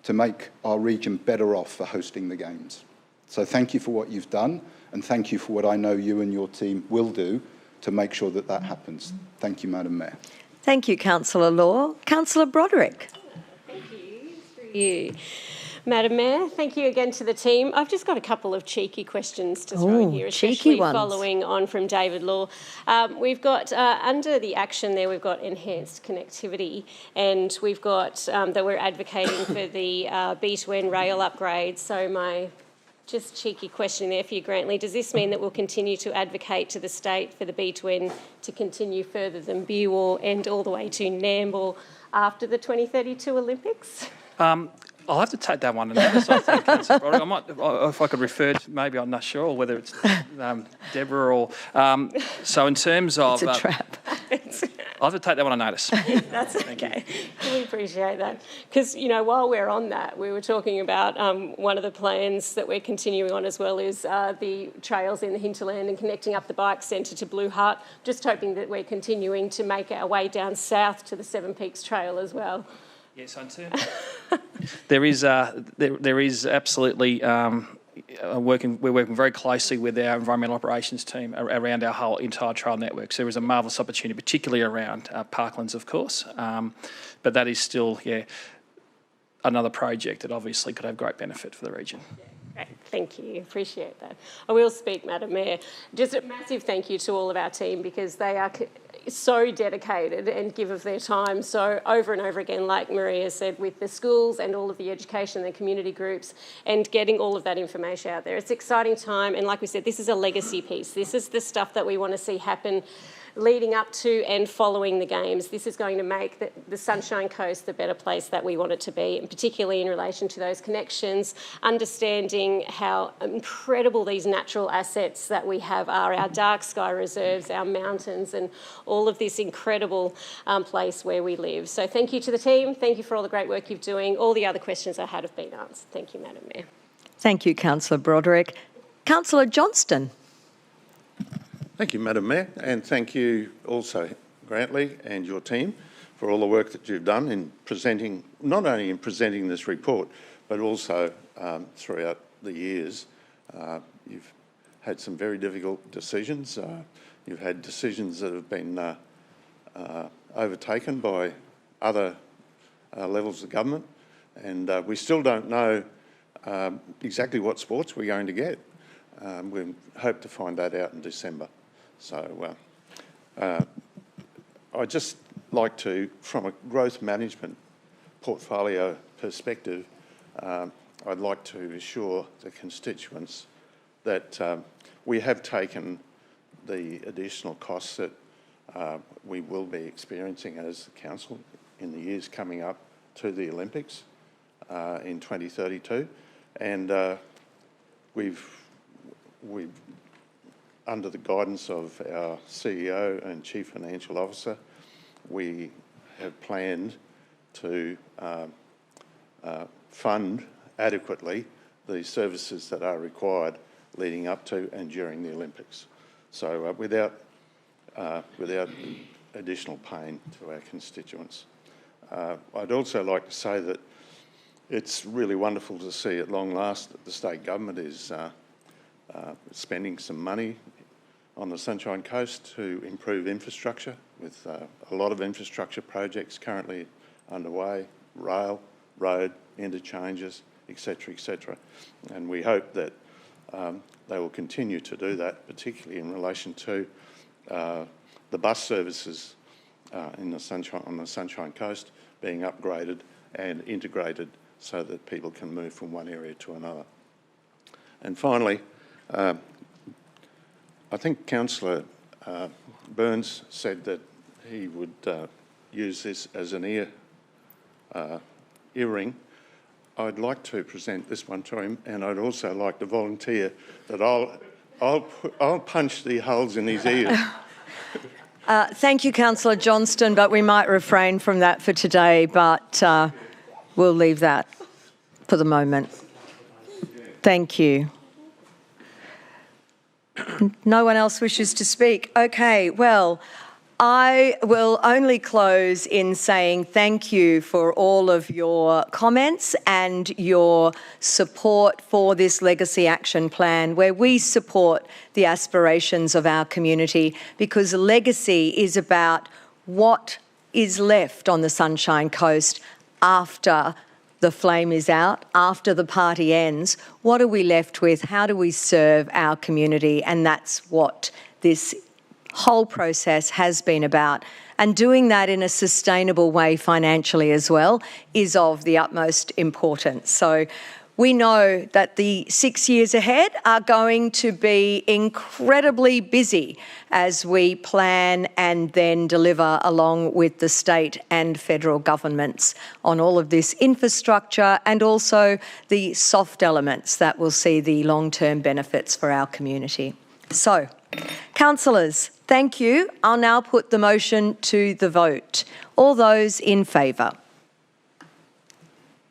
I: to make our region better off for hosting the Games. So thank you for what you've done, and thank you for what I know you and your team will do to make sure that that happens. Thank you, Madam Mayor.
A: Thank you, Councillor Law. Councillor Broderick.
J: Thank you. Through you. Madam Mayor, thank you again to the team. I've just got a couple of cheeky questions to throw in here, especially following on from David Law. We've got, under the action there, we've got enhanced connectivity, and we've got that we're advocating for the B2N rail upgrades. So my just cheeky question there for you, Grantley. Does this mean that we'll continue to advocate to the state for the B2N to continue further than Bewar and all the way to Nambour after the 2032 Olympics?
E: I'll have to take that one. So I think, Councillor Broderick, I might, if I could refer to, maybe I'm not sure, or whether it's Deborah or... so in terms of...
A: It's a trap.
E: I'll have to take that one on notice.
J: That's okay. We appreciate that. Because, you know, while we're on that, we were talking about one of the plans that we're continuing on as well is the trails in the hinterland and connecting up the bike centre to Blue Hut. Just hoping that we're continuing to make our way down south to the Seven Peaks Trail as well.
E: Yes, in terms there is absolutely we're working very closely with our environmental operations team around our whole entire trail network. So there is a marvellous opportunity, particularly around parklands, of course, but that is still, another project that obviously could have great benefit for the region.
J: Great, thank you, appreciate that. I will speak, Madam Mayor. Just a massive thank you to all of our team, because they are so dedicated and give of their time. So over and over again, like Maria said, with the schools and all of the education and community groups and getting all of that information out there. It's an exciting time, and like we said, this is a legacy piece. This is the stuff that we want to see happen leading up to and following the Games. This is going to make the Sunshine Coast the better place that we want it to be, and particularly in relation to those connections, understanding how incredible these natural assets that we have are, our dark sky reserves, our mountains, and all of this incredible place where we live. So thank you to the team. Thank you for all the great work you're doing. All the other questions I had have been answered. Thank you, Madam Mayor.
A: Thank you, Councillor Broderick. Councillor Johnston.
K: Thank you, Madam Mayor, and thank you also, Grantley and your team, for all the work that you've done in presenting, not only in presenting this report, but also throughout the years. You've had some very difficult decisions. You've had decisions that have been overtaken by other levels of government, and we still don't know exactly what sports we're going to get. We hope to find that out in December. So I'd just like to, from a growth management portfolio perspective, I'd like to assure the constituents that we have taken the additional costs that we will be experiencing as a council in the years coming up to the Olympics in 2032, and we've under the guidance of our CEO and Chief Financial Officer, we have planned to fund adequately the services that are required leading up to and during the Olympics. So without additional pain to our constituents. I'd also like to say that it's really wonderful to see at long last that the state government is spending some money on the Sunshine Coast to improve infrastructure, with a lot of infrastructure projects currently underway, rail, road, interchanges, etc., etc. And we hope that they will continue to do that, particularly in relation to the bus services on the Sunshine Coast being upgraded and integrated so that people can move from one area to another. And finally, I think Councillor Burns said that he would use this as an earring. I'd like to present this one to him, and I'd also like to volunteer that I'll punch the holes in his ears.
A: Thank you, Councillor Johnston, but we might refrain from that for today, but we'll leave that for the moment. Thank you. No one else wishes to speak. Okay, well, I will only close in saying thank you for all of your comments and your support for this Legacy Action Plan, where we support the aspirations of our community, because legacy is about what is left on the Sunshine Coast after the flame is out, after the party ends. What are we left with? How do we serve our community? And that's what this whole process has been about. And doing that in a sustainable way financially as well is of the utmost importance. So we know that the 6 years ahead are going to be incredibly busy as we plan and then deliver along with the state and federal governments on all of this infrastructure and also the soft elements that will see the long-term benefits for our community. So, councillors, thank you. I'll now put the motion to the vote. All those in favour?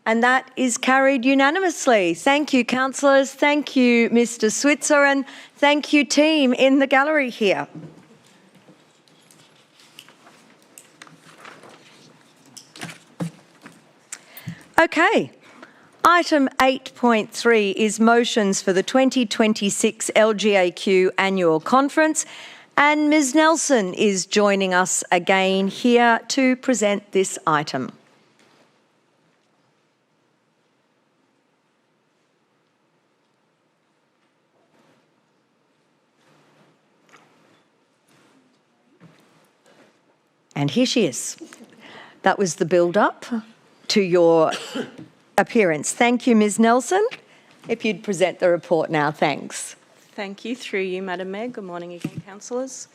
A: And that is carried unanimously. Thank you, councillors. Thank you, Mr. Switzer, and thank you, team in the gallery here. Okay. Item 8.3 is motions for the 2026 LGAQ Annual Conference, and Ms. Nelson is joining us again here to present this item. And here she is. That was the build-up to your appearance. Thank you, Ms. Nelson. If you'd present the report now, thanks.
L: Thank you. Through you, Madam Mayor. Good morning again, councillors.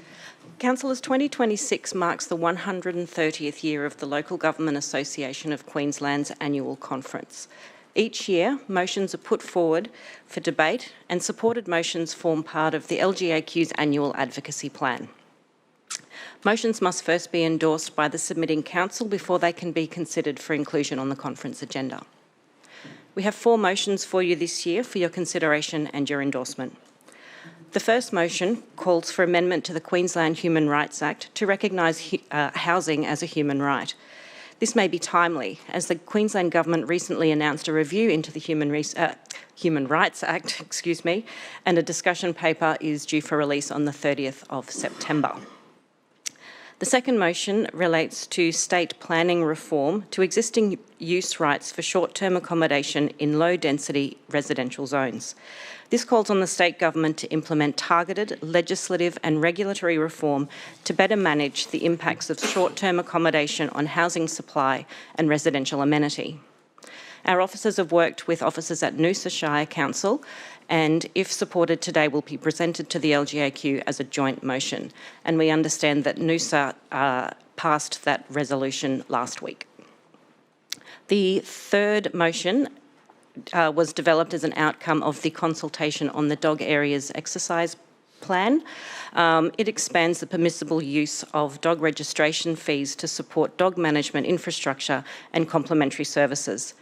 J: Councillors, 2026 marks the 130th year of the Local Government Association of Queensland's annual conference. Each year, motions are put forward for debate and supported motions form part of the LGAQ's annual advocacy plan. Motions must first be endorsed by the submitting council before they can be considered for inclusion on the conference agenda. We have 4 motions for you this year for your consideration and your endorsement. The first motion calls for amendment to the Queensland Human Rights Act to recognise housing as a human right. This may be timely, as the Queensland Government recently announced a review into the Human Rights Act, and a discussion paper is due for release on the 30th of September. The second motion relates to state planning reform to existing use rights for short-term accommodation in low-density residential zones. This calls on the state government to implement targeted legislative and regulatory reform to better manage the impacts of short-term accommodation on housing supply and residential amenity. Our officers have worked with officers at Noosa Shire Council and, if supported today, will be presented to the LGAQ as a joint motion. And we understand that Noosa passed that resolution last week. The third motion was developed as an outcome of the consultation on the dog areas exercise plan. It expands the permissible use of dog registration fees to support dog management infrastructure and complementary services.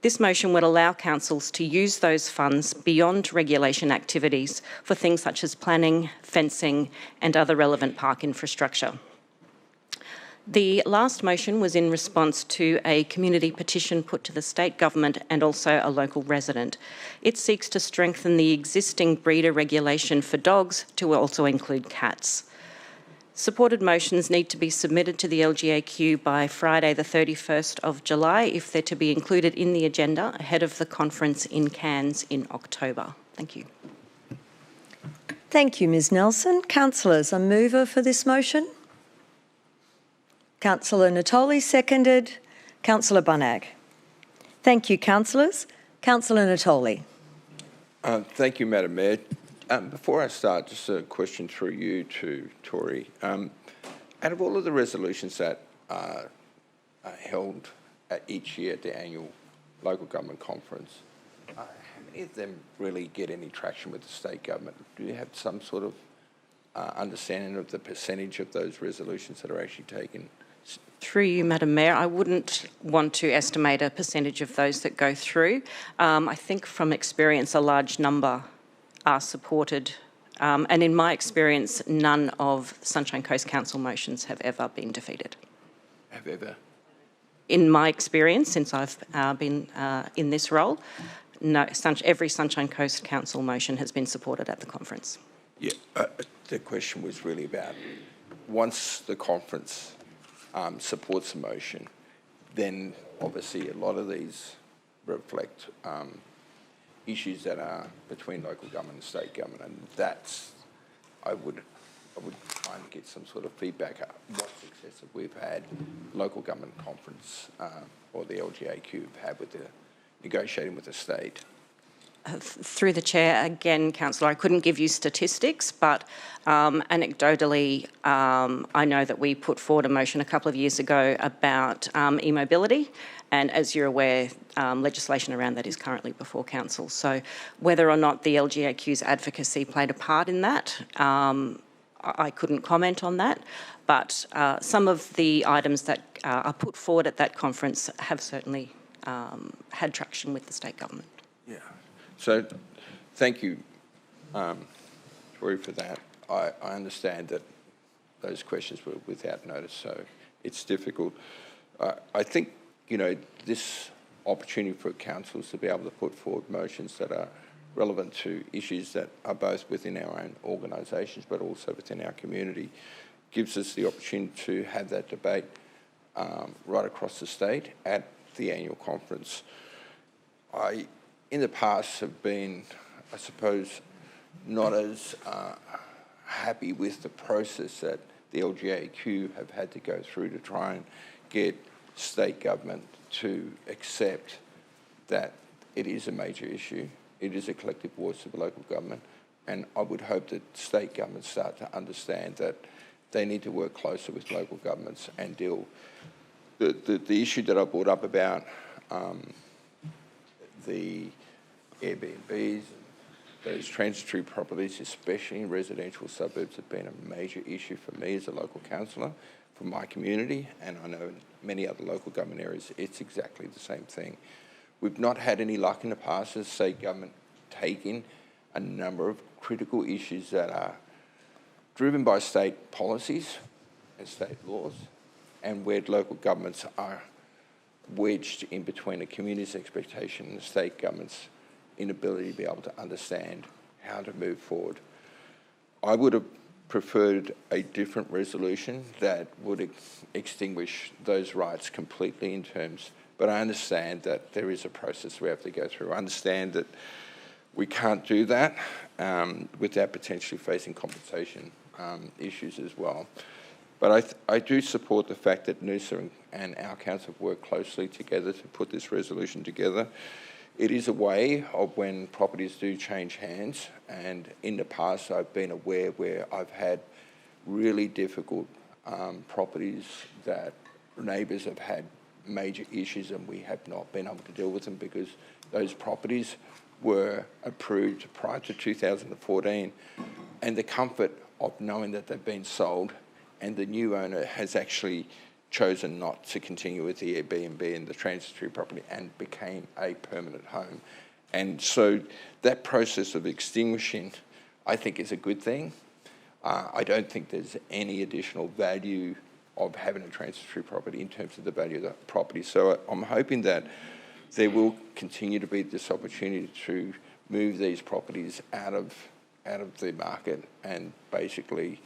J: This motion would allow councils to use those funds beyond regulation activities for things such as planning, fencing, and other relevant park infrastructure. The last motion was in response to a community petition put to the state government and also a local resident. It seeks to strengthen the existing breeder regulation for dogs to also include cats. Supported motions need to be submitted to the LGAQ by Friday the 31st of July if they're to be included in the agenda ahead of the conference in Cairns in October. Thank you.
A: Thank you, Ms Nelson. Councillors, a mover for this motion? Councillor Natoli, seconded. Councillor Bunag. Thank you, councillors. Councillor Natoli.
L: Thank you, Madam Mayor. Before I start, just a question through you to Tori. Out of all of the resolutions that are held each year at the annual local government conference, how many of them really get any traction with the state government? Do you have some sort of understanding of the percentage of those resolutions that are actually taken?
J: Through you, Madam Mayor, I wouldn't want to estimate a percentage of those that go through. I think from experience, a large number are supported. And in my experience, none of Sunshine Coast Council motions have ever been defeated.
L: Have ever?
J: In my experience, since I've been in this role, no, every Sunshine Coast Council motion has been supported at the conference.
L: Yeah, the question was really about once the conference supports the motion, then obviously a lot of these reflect issues that are between local government and state government, and that's I would try and get some sort of feedback. What success have we've had local government conference or the LGAQ have had with the negotiating with the state?
J: Through the chair, again, councillor, I couldn't give you statistics, but anecdotally, I know that we put forward a motion a couple of years ago about e-mobility, and as you're aware, legislation around that is currently before council. So whether or not the LGAQ's advocacy played a part in that, I couldn't comment on that, but some of the items that are put forward at that conference have certainly had traction with the state government.
L: Yeah. So thank you, Tori, for that. I understand that those questions were without notice, so it's difficult. I think, you know, this opportunity for councils to be able to put forward motions that are relevant to issues that are both within our own organisations but also within our community gives us the opportunity to have that debate right across the state at the annual conference. I, in the past, have been, I suppose, not as happy with the process that the LGAQ have had to go through to try and get state government to accept that it is a major issue. It is a collective voice of the local government, and I would hope that state governments start to understand that they need to work closer with local governments and deal. The issue that I brought up about the Airbnbs, those transitory properties, especially in residential suburbs, have been a major issue for me as a local councillor, for my community, and I know in many other local government areas it's exactly the same thing. We've not had any luck in the past as state government taking a number of critical issues that are driven by state policies and state laws, and where local governments are wedged in between the community's expectation and the state government's inability to be able to understand how to move forward. I would have preferred a different resolution that would extinguish those rights completely in terms, but I understand that there is a process we have to go through. I understand that we can't do that without potentially facing compensation issues as well. But I do support the fact that Noosa and our council have worked closely together to put this resolution together. It is a way of when properties do change hands, and in the past I've been aware where I've had really difficult properties that neighbours have had major issues and we have not been able to deal with them because those properties were approved prior to 2014, and the comfort of knowing that they've been sold and the new owner has actually chosen not to continue with the Airbnb and the transitory property and became a permanent home. And so that process of extinguishing, I think, is a good thing. I don't think there's any additional value of having a transitory property in terms of the value of the property. So I'm hoping that there will continue to be this opportunity to move these properties out of the market and basically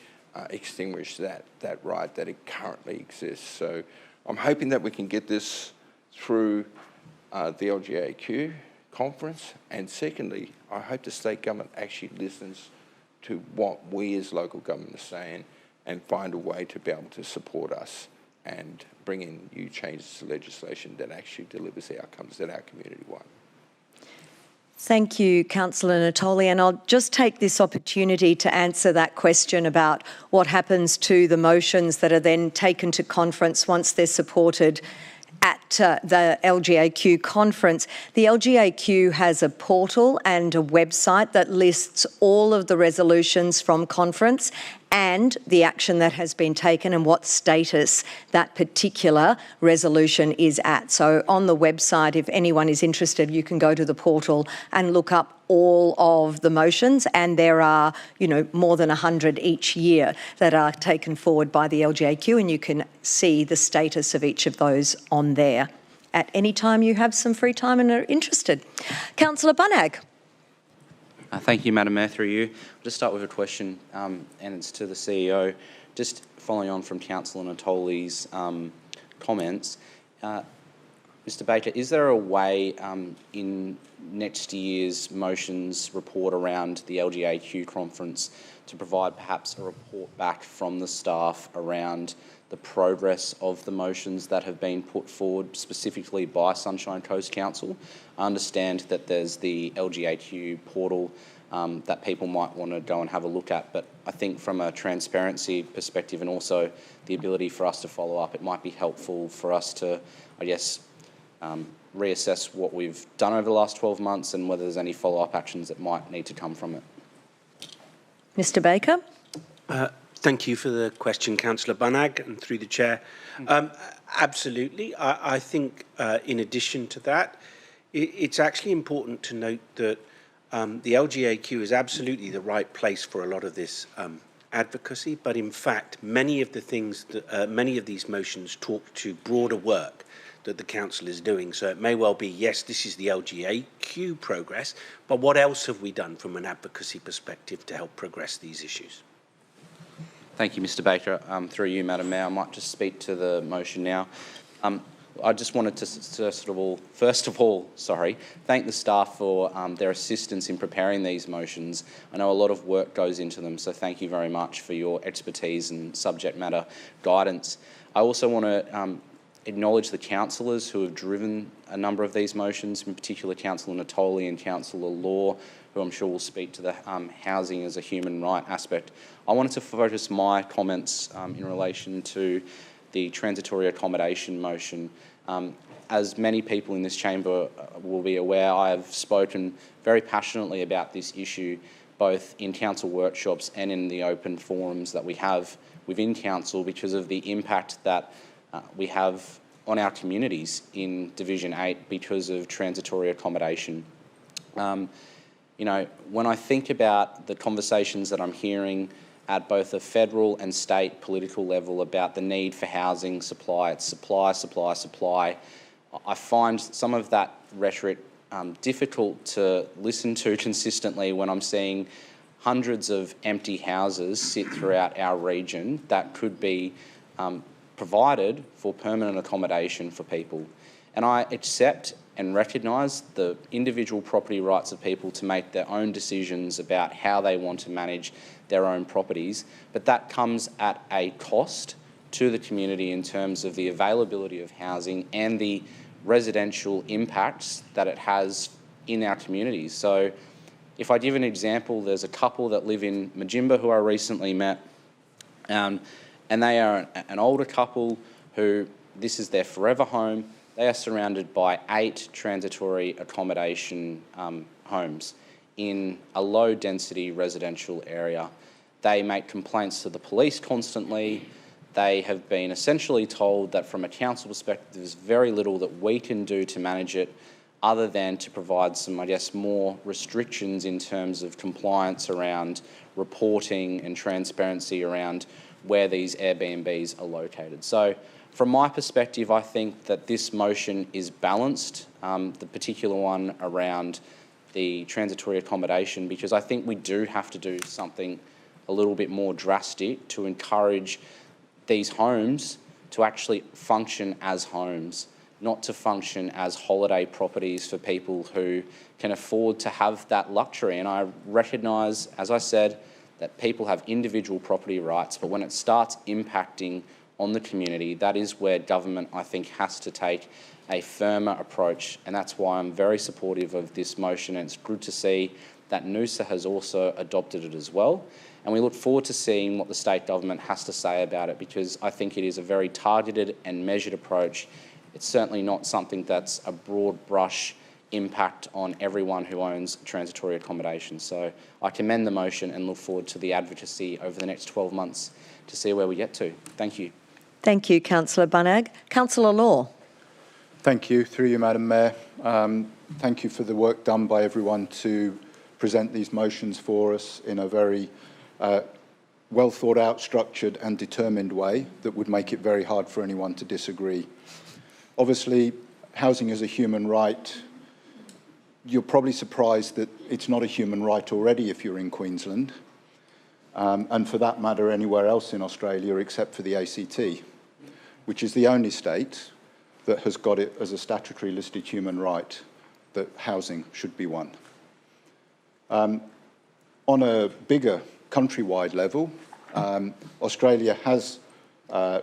L: extinguish that right that it currently exists. So I'm hoping that we can get this through the LGAQ conference, and secondly, I hope the state government actually listens to what we as local government are saying and find a way to be able to support us and bring in new changes to legislation that actually delivers the outcomes that our community want.
A: Thank you, Councillor Natoli, and I'll just take this opportunity to answer that question about what happens to the motions that are then taken to conference once they're supported at the LGAQ conference. The LGAQ has a portal and a website that lists all of the resolutions from conference and the action that has been taken and what status that particular resolution is at. So on the website, if anyone is interested, you can go to the portal and look up all of the motions, and there are, more than 100 each year that are taken forward by the LGAQ, and you can see the status of each of those on there at any time you have some free time and are interested. Councillor Bunnag.
B: Thank you, Madam Mayor, through you. I'll just start with a question, and it's to the CEO. Just following on from Councillor Natoli's comments, Mr Baker, is there a way in next year's motions report around the LGAQ conference to provide perhaps a report back from the staff around the progress of the motions that have been put forward specifically by Sunshine Coast Council? I understand that there's the LGAQ portal that people might want to go and have a look at, but I think from a transparency perspective and also the ability for us to follow up, it might be helpful for us to, reassess what we've done over the last 12 months and whether there's any follow-up actions that might need to come from it.
A: Mr Baker.
M: Thank you for the question, Councillor Bunnag, and through the chair. Absolutely. I think in addition to that, it's actually important to note that the LGAQ is absolutely the right place for a lot of this advocacy, but in fact, many of these motions talk to broader work that the council is doing. So it may well be, yes, this is the LGAQ progress, but what else have we done from an advocacy perspective to help progress these issues?
B: Thank you, Mr Baker. Through you, Madam Mayor, I might just speak to the motion now. I just wanted to first of all, thank the staff for their assistance in preparing these motions. I know a lot of work goes into them, so thank you very much for your expertise and subject matter guidance. I also want to acknowledge the councillors who have driven a number of these motions, in particular Councillor Natoli and Councillor Law, who I'm sure will speak to the housing as a human right aspect. I wanted to focus my comments in relation to the transitory accommodation motion. As many people in this chamber will be aware, I have spoken very passionately about this issue, both in council workshops and in the open forums that we have within council, because of the impact that we have on our communities in Division 8 because of transitory accommodation. You know, when I think about the conversations that I'm hearing at both the federal and state political level about the need for housing supply, it's supply, supply, supply, I find some of that rhetoric difficult to listen to consistently when I'm seeing hundreds of empty houses sit throughout our region that could be provided for permanent accommodation for people. And I accept and recognise the individual property rights of people to make their own decisions about how they want to manage their own properties, but that comes at a cost to the community in terms of the availability of housing and the residential impacts that it has in our communities. So if I give an example, there's a couple that live in Majimba who I recently met, and they are an older couple who this is their forever home. They are surrounded by 8 transitory accommodation homes in a low density residential area. They make complaints to the police constantly. They have been essentially told that from a council perspective, there's very little that we can do to manage it other than to provide some, I guess, more restrictions in terms of compliance around reporting and transparency around where these Airbnbs are located. So from my perspective, I think that this motion is balanced, the particular one around the transitory accommodation, because I think we do have to do something a little bit more drastic to encourage these homes to actually function as homes, not to function as holiday properties for people who can afford to have that luxury. And I recognise, as I said, that people have individual property rights, but when it starts impacting on the community, that is where government, I think, has to take a firmer approach. And that's why I'm very supportive of this motion. And it's good to see that Noosa has also adopted it as well. And we look forward to seeing what the state government has to say about it, because I think it is a very targeted and measured approach. It's certainly not something that's a broad brush impact on everyone who owns transitory accommodation. So I commend the motion and look forward to the advocacy over the next 12 months to see where we get to. Thank you.
A: Thank you, Councillor Bunag. Councillor Law.
I: Through you, Madam Mayor. Thank you for the work done by everyone to present these motions for us in a very well thought out, structured and determined way that would make it very hard for anyone to disagree. Obviously, housing is a human right. You're probably surprised that it's not a human right already if you're in Queensland, and for that matter anywhere else in Australia except for the ACT, which is the only state that has got it as a statutory listed human right that housing should be one. On a bigger countrywide level, Australia has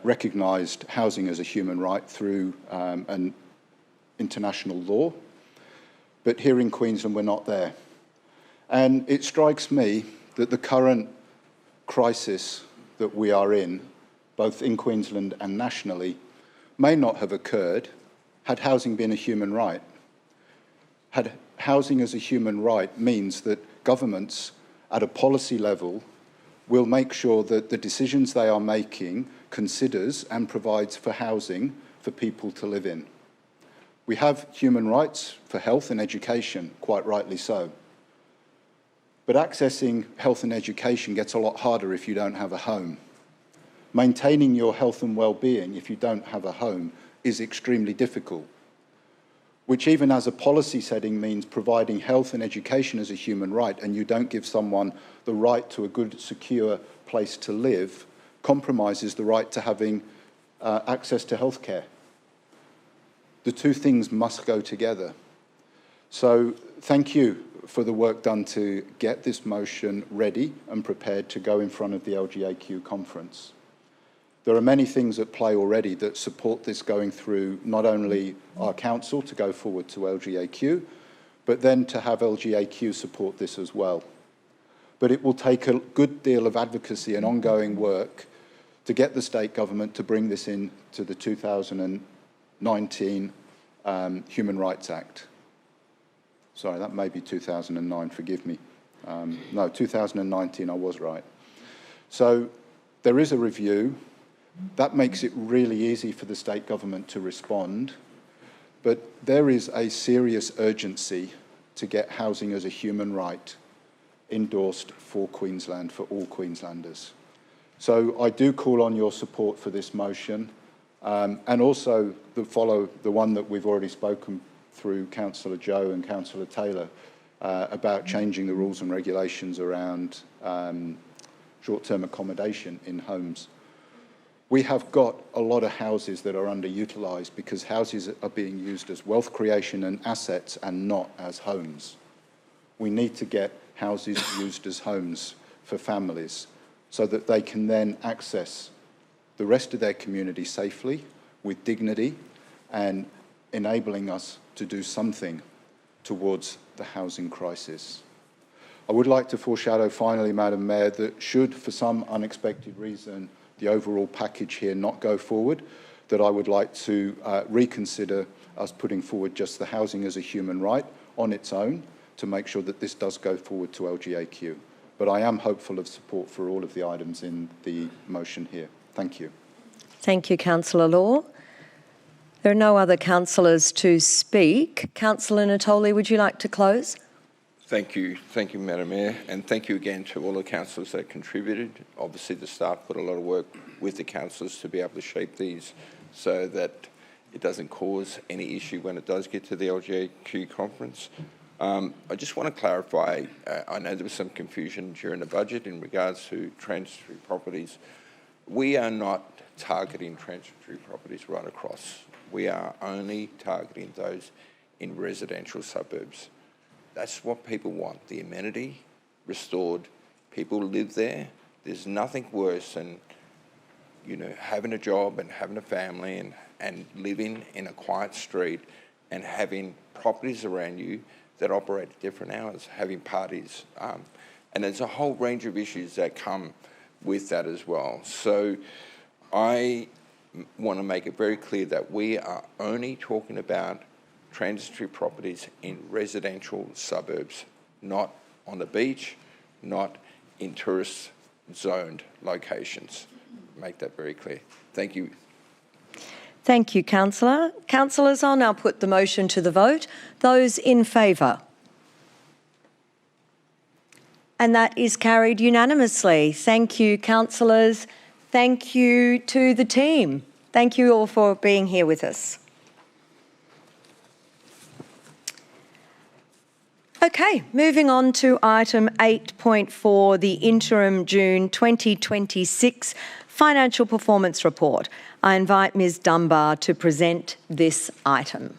I: recognised housing as a human right through an international law, but here in Queensland we're not there. And it strikes me that the current crisis that we are in, both in Queensland and nationally, may not have occurred had housing been a human right. Had housing as a human right means that governments at a policy level will make sure that the decisions they are making considers and provides for housing for people to live in. We have human rights for health and education, quite rightly so. But accessing health and education gets a lot harder if you don't have a home. Maintaining your health and well-being if you don't have a home is extremely difficult, which even as a policy setting means providing health and education as a human right, and you don't give someone the right to a good, secure place to live, compromises the right to having access to healthcare. The two things must go together. So thank you for the work done to get this motion ready and prepared to go in front of the LGAQ conference. There are many things at play already that support this going through not only our council to go forward to LGAQ, but then to have LGAQ support this as well. But it will take a good deal of advocacy and ongoing work to get the state government to bring this in to the 2019 Human Rights Act. Sorry, that may be 2009, forgive me. No, 2019, I was right. So there is a review. That makes it really easy for the state government to respond. But there is a serious urgency to get housing as a human right endorsed for Queensland, for all Queenslanders. So I do call on your support for this motion, and also follow the one that we've already spoken through Councillor Joe and Councillor Taylor about changing the rules and regulations around short-term accommodation in homes. We have got a lot of houses that are underutilised because houses are being used as wealth creation and assets and not as homes. We need to get houses used as homes for families so that they can then access the rest of their community safely, with dignity, and enabling us to do something towards the housing crisis. I would like to foreshadow finally, Madam Mayor, that should, for some unexpected reason, the overall package here not go forward, that I would like to reconsider us putting forward just the housing as a human right on its own to make sure that this does go forward to LGAQ. But I am hopeful of support for all of the items in the motion here. Thank you.
A: Thank you, Councillor Law. There are no other councillors to speak. Councillor Natoli, would you like to close?
L: Thank you, Madam Mayor, and thank you again to all the councillors that contributed. Obviously, the staff put a lot of work with the councillors to be able to shape these so that it doesn't cause any issue when it does get to the LGAQ conference. I just want to clarify, I know there was some confusion during the budget in regards to transitory properties. We are not targeting transitory properties right across. We are only targeting those in residential suburbs. That's what people want, the amenity restored. People live there. There's nothing worse than, you know, having a job and having a family and living in a quiet street and having properties around you that operate at different hours, having parties. And there's a whole range of issues that come with that as well. So I want to make it very clear that we are only talking about transitory properties in residential suburbs, not on the beach, not in tourist zoned locations. Make that very clear. Thank you.
A: Thank you, Councillor. Councillors, I'll now put the motion to the vote. Those in favour? And that is carried unanimously. Thank you, councillors. Thank you to the team. Thank you all for being here with us. Okay, moving on to item 8.4, the interim June 2026 financial performance report. I invite Ms Dunbar to present this item.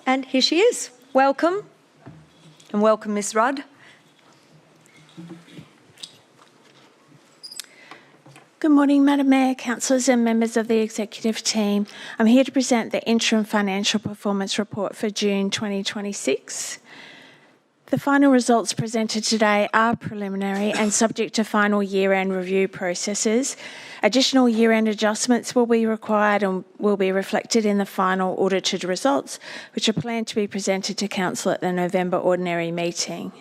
A: And here she is. Welcome. And welcome, Ms Rudd.
N: Good morning, Madam Mayor, councillors and members of the executive team. I'm here to present the interim financial performance report for June 2026. The final results presented today are preliminary and subject to final year-end review processes. Additional year-end adjustments will be required and will be reflected in the final audited results, which are planned to be presented to Council at the November ordinary meeting.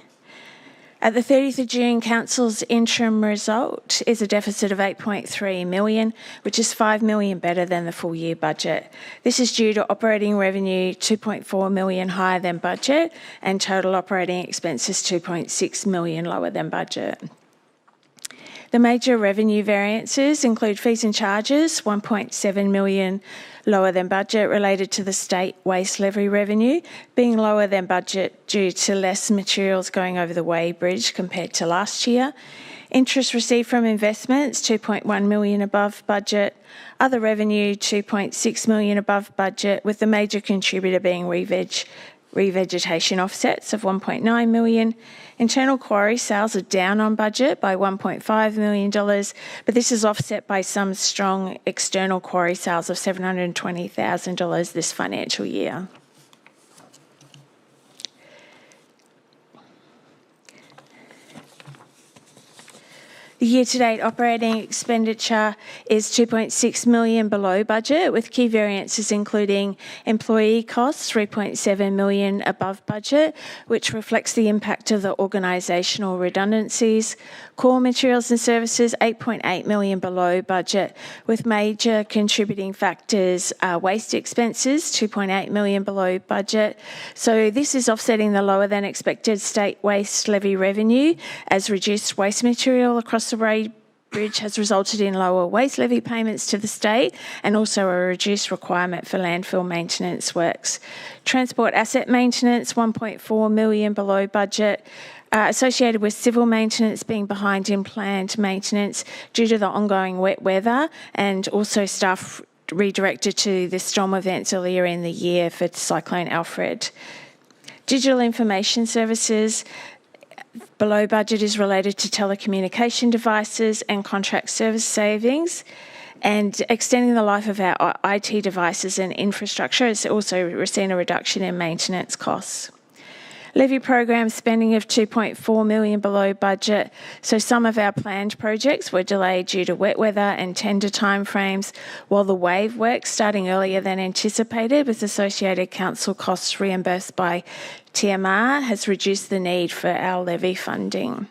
N: At the 30th of June, Council's interim result is a deficit of $8.3 million, which is $5 million better than the full year budget. This is due to operating revenue $2.4 million higher than budget and total operating expenses $2.6 million lower than budget. The major revenue variances include fees and charges, $1.7 million lower than budget related to the state waste levy revenue, being lower than budget due to less materials going over the Way Bridge compared to last year. Interest received from investments, $2.1 million above budget. Other revenue, $2.6 million above budget, with the major contributor being revegetation offsets of $1.9 million. Internal quarry sales are down on budget by $1.5 million, but this is offset by some strong external quarry sales of $720,000 this financial year. The year-to-date operating expenditure is $2.6 million below budget, with key variances including employee costs $3.7 million above budget, which reflects the impact of the organisational redundancies. Core materials and services $8.8 million below budget, with major contributing factors waste expenses $2.8 million below budget. So this is offsetting the lower than expected state waste levy revenue, as reduced waste material across the Ray Bridge has resulted in lower waste levy payments to the state and also a reduced requirement for landfill maintenance works. Transport asset maintenance $1.4 million below budget, associated with civil maintenance being behind in planned maintenance due to the ongoing wet weather, and also staff redirected to the storm events earlier in the year for Cyclone Alfred. Digital information services below budget is related to telecommunication devices and contract service savings, and extending the life of our IT devices and infrastructure has also seen a reduction in maintenance costs. Levy program spending of $2.4 million below budget. So some of our planned projects were delayed due to wet weather and tender timeframes, while the wave work starting earlier than anticipated with associated council costs reimbursed by TMR has reduced the need for our levy funding.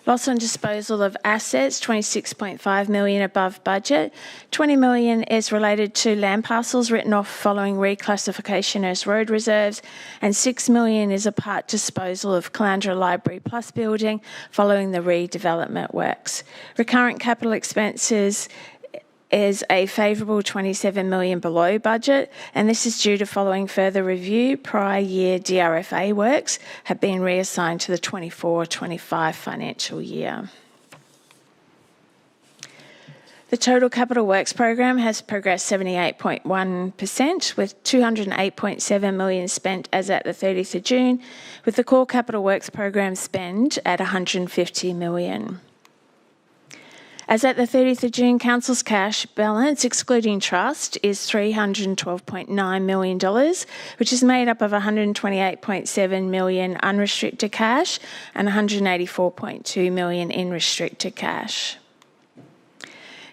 N: Loss on disposal of assets, $26.5 million above budget. $20 million is related to land parcels written off following reclassification as road reserves, and $6 million is a part disposal of Caloundra Library Plus building following the redevelopment works. Recurrent capital expenses is a favourable $27 million below budget, and this is due to following further review. Prior year DRFA works have been reassigned to the 24-25 financial year. The total capital works program has progressed 78.1%, with $208.7 million spent as at the 30th of June, with the core capital works program spend at $150 million. As at the 30th of June, Council's cash balance, excluding trust, is $312.9 million, which is made up of $128.7 million unrestricted cash and $184.2 million in restricted cash.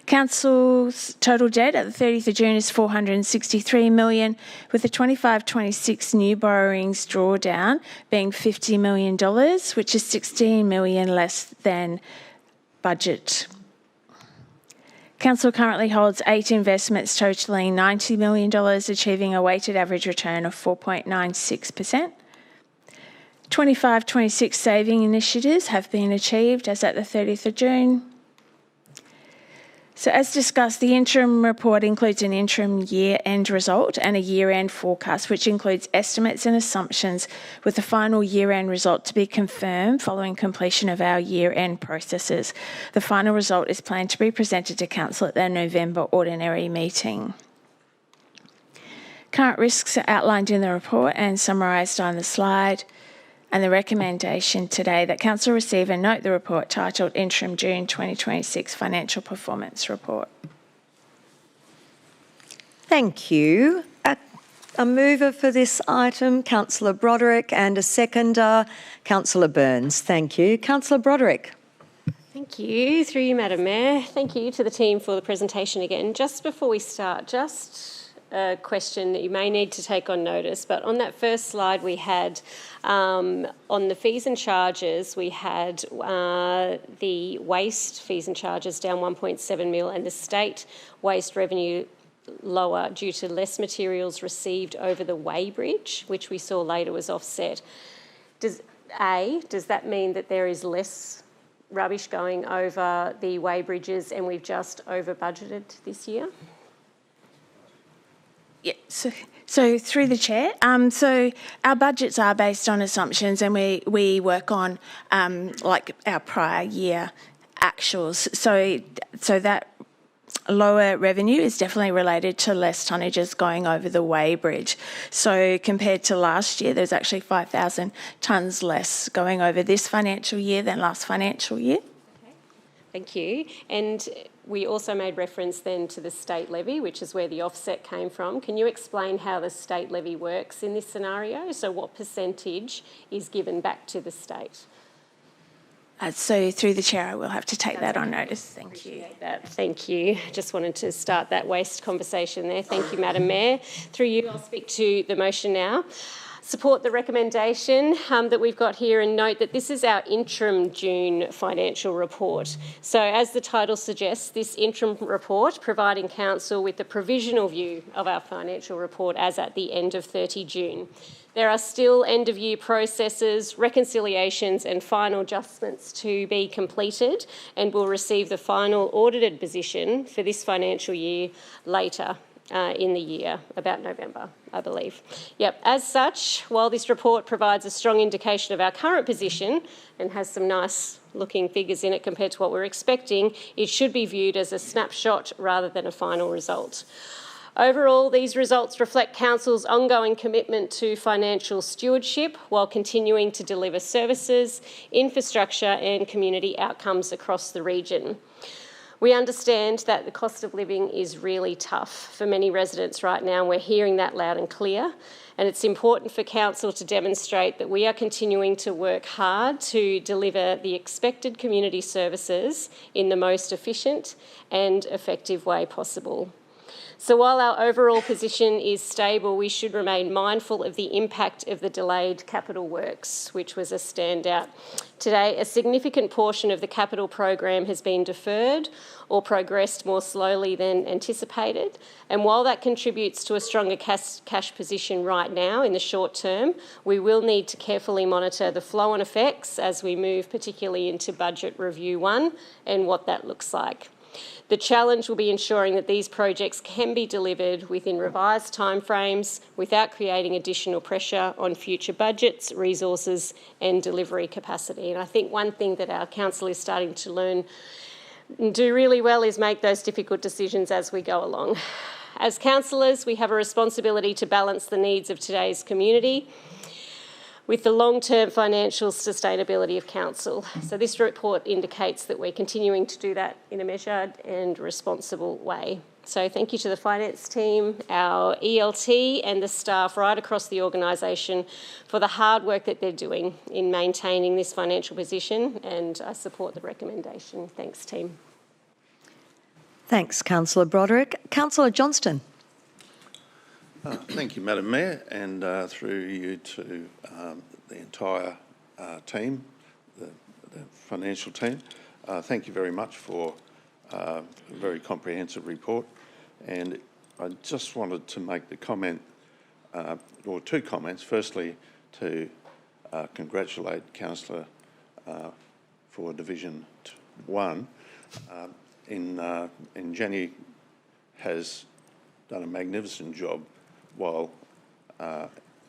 N: Council's total debt at the 30th of June is $463 million, with the 25-26 new borrowings drawdown being $50 million, which is $16 million less than budget. Council currently holds 8 investments totalling $90 million, achieving a weighted average return of 4.96%. 25-26 saving initiatives have been achieved as at the 30th of June. So as discussed, the interim report includes an interim year-end result and a year-end forecast, which includes estimates and assumptions, with the final year-end result to be confirmed following completion of our year-end processes. The final result is planned to be presented to Council at their November ordinary meeting. Current risks are outlined in the report and summarised on the slide, and the recommendation today that Council receive and note the report titled Interim June 2026 Financial Performance Report.
A: Thank you. A mover for this item, Councillor Broderick, and a seconder, Councillor Burns. Thank you. Councillor Broderick.
J: Thank you. Through you, Madam Mayor. Thank you to the team for the presentation again. Just before we start, just a question that you may need to take on notice, but on that first slide we had, on the fees and charges, we had the waste fees and charges down 1.7 mil and the state waste revenue lower due to less materials received over the Weybridge, which we saw later was offset. Does that mean that there is less rubbish going over the Weybridges and we've just over budgeted this year?
N: Yeah, so through the chair, so our budgets are based on assumptions, and we work on like our prior year actuals. So that lower revenue is definitely related to less tonnages going over the weighbridge. So compared to last year, there's actually 5,000 tonnes less going over this financial year than last financial year.
J: Thank you. And we also made reference then to the state levy, which is where the offset came from. Can you explain how the state levy works in this scenario? So what percentage is given back to the state?
N: So through the chair, I will have to take that on notice. Thank you.
J: Thank you. Just wanted to start that waste conversation there. Thank you, Madam Mayor. Through you, I'll speak to the motion now. Support the recommendation that we've got here and note that this is our interim June financial report. So as the title suggests, this interim report providing Council with the provisional view of our financial report as at the end of 30 June. There are still end-of-year processes, reconciliations and final adjustments to be completed, and we'll receive the final audited position for this financial year later in the year, about November, I believe. Yep. As such, while this report provides a strong indication of our current position and has some nice looking figures in it compared to what we're expecting, it should be viewed as a snapshot rather than a final result. Overall, these results reflect Council's ongoing commitment to financial stewardship while continuing to deliver services, infrastructure and community outcomes across the region. We understand that the cost of living is really tough for many residents right now, and we're hearing that loud and clear. And it's important for Council to demonstrate that we are continuing to work hard to deliver the expected community services in the most efficient and effective way possible. So while our overall position is stable, we should remain mindful of the impact of the delayed capital works, which was a standout. Today, a significant portion of the capital program has been deferred or progressed more slowly than anticipated. And while that contributes to a stronger cash position right now in the short term, we will need to carefully monitor the flow-on effects as we move particularly into Budget Review 1 and what that looks like. The challenge will be ensuring that these projects can be delivered within revised timeframes without creating additional pressure on future budgets, resources and delivery capacity. And I think one thing that our council is starting to learn and do really well is make those difficult decisions as we go along. As councillors, we have a responsibility to balance the needs of today's community with the long-term financial sustainability of Council. So this report indicates that we're continuing to do that in a measured and responsible way. So thank you to the finance team, our ELT and the staff right across the organisation for the hard work that they're doing in maintaining this financial position, and I support the recommendation. Thanks, team.
A: Thanks, Councillor Broderick. Councillor Johnston.
K: Thank you, Madam Mayor, and through you to the entire team, the financial team. Thank you very much for a very comprehensive report. And I just wanted to make the comment, or two comments. Firstly, to congratulate Councillor for Division 1. Jenny has done a magnificent job while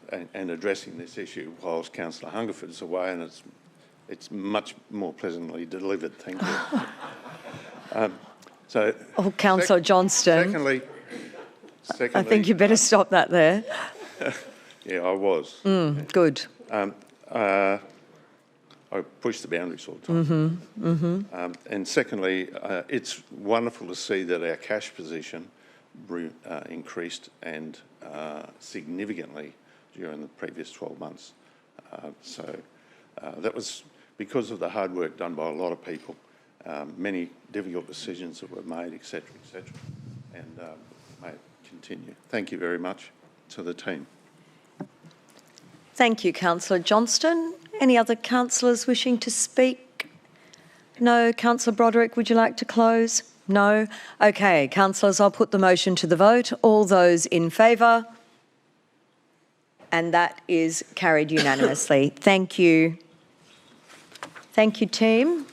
K: and addressing this issue whilst Councillor Hungerford's away, and it's much more pleasantly delivered. Thank you.
A: Councillor Johnston.
K: Secondly,
A: I think you better stop that there.
K: Yeah, I was.
A: Good.
K: I push the boundaries all the time. And secondly, it's wonderful to see that our cash position increased and significantly during the previous 12 months. That was because of the hard work done by a lot of people, many difficult decisions that were made, etc., and may it continue. Thank you very much to the team.
A: Thank you, Councillor Johnston. Any other councillors wishing to speak? No. Councillor Broderick, would you like to close? No. Okay, councillors, I'll put the motion to the vote. All those in favour? And that is carried unanimously. Thank you. Thank you, team.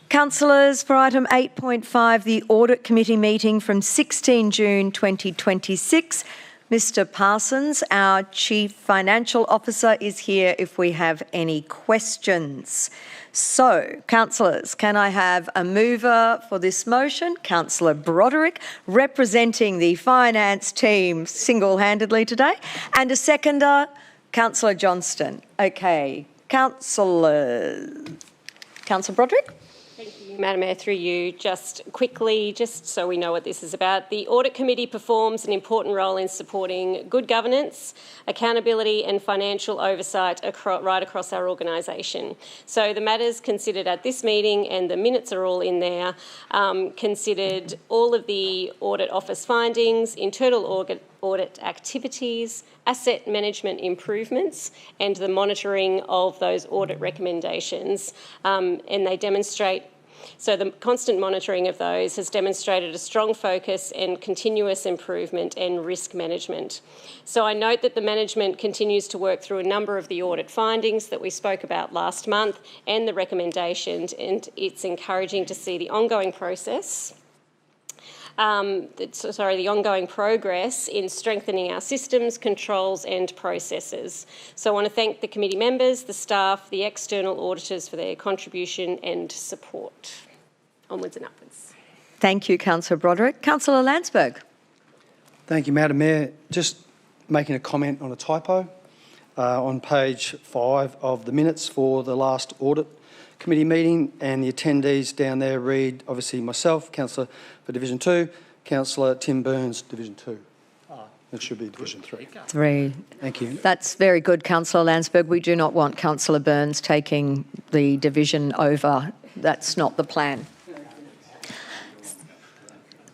A: Councillors, for item 8.5, the Audit Committee meeting from 16 June 2026. Mr. Parsons, our Chief Financial Officer, is here if we have any questions. So, councillors, can I have a mover for this motion? Councillor Broderick, representing the finance team single-handedly today, and a seconder, Councillor Johnston. Okay, Councillor Broderick.
J: Thank you, Madam Mayor, through you. Just quickly, just so we know what this is about, the Audit Committee performs an important role in supporting good governance, accountability and financial oversight right across our organisation. So the matters considered at this meeting, and the minutes are all in there, considered all of the Audit Office findings, internal audit activities, asset management improvements and the monitoring of those audit recommendations, and they demonstrate. So the constant monitoring of those has demonstrated a strong focus and continuous improvement and risk management. So I note that the management continues to work through a number of the audit findings that we spoke about last month and the recommendations, and it's encouraging to see the ongoing process. The ongoing progress in strengthening our systems, controls and processes. So I want to thank the committee members, the staff, the external auditors for their contribution and support. Onwards and upwards.
A: Thank you, Councillor Broderick. Councillor Landsberg.
D: Thank you, Madam Mayor. Just making a comment on a typo. On page 5 of the minutes for the last Audit Committee meeting, and the attendees down there read, obviously myself, Councillor for Division 2, Councillor Tim Burns, Division 2. It should be Division 3.
A: 3.
D: Thank you.
A: That's very good, Councillor Landsberg. We do not want Councillor Burns taking the division over. That's not the plan.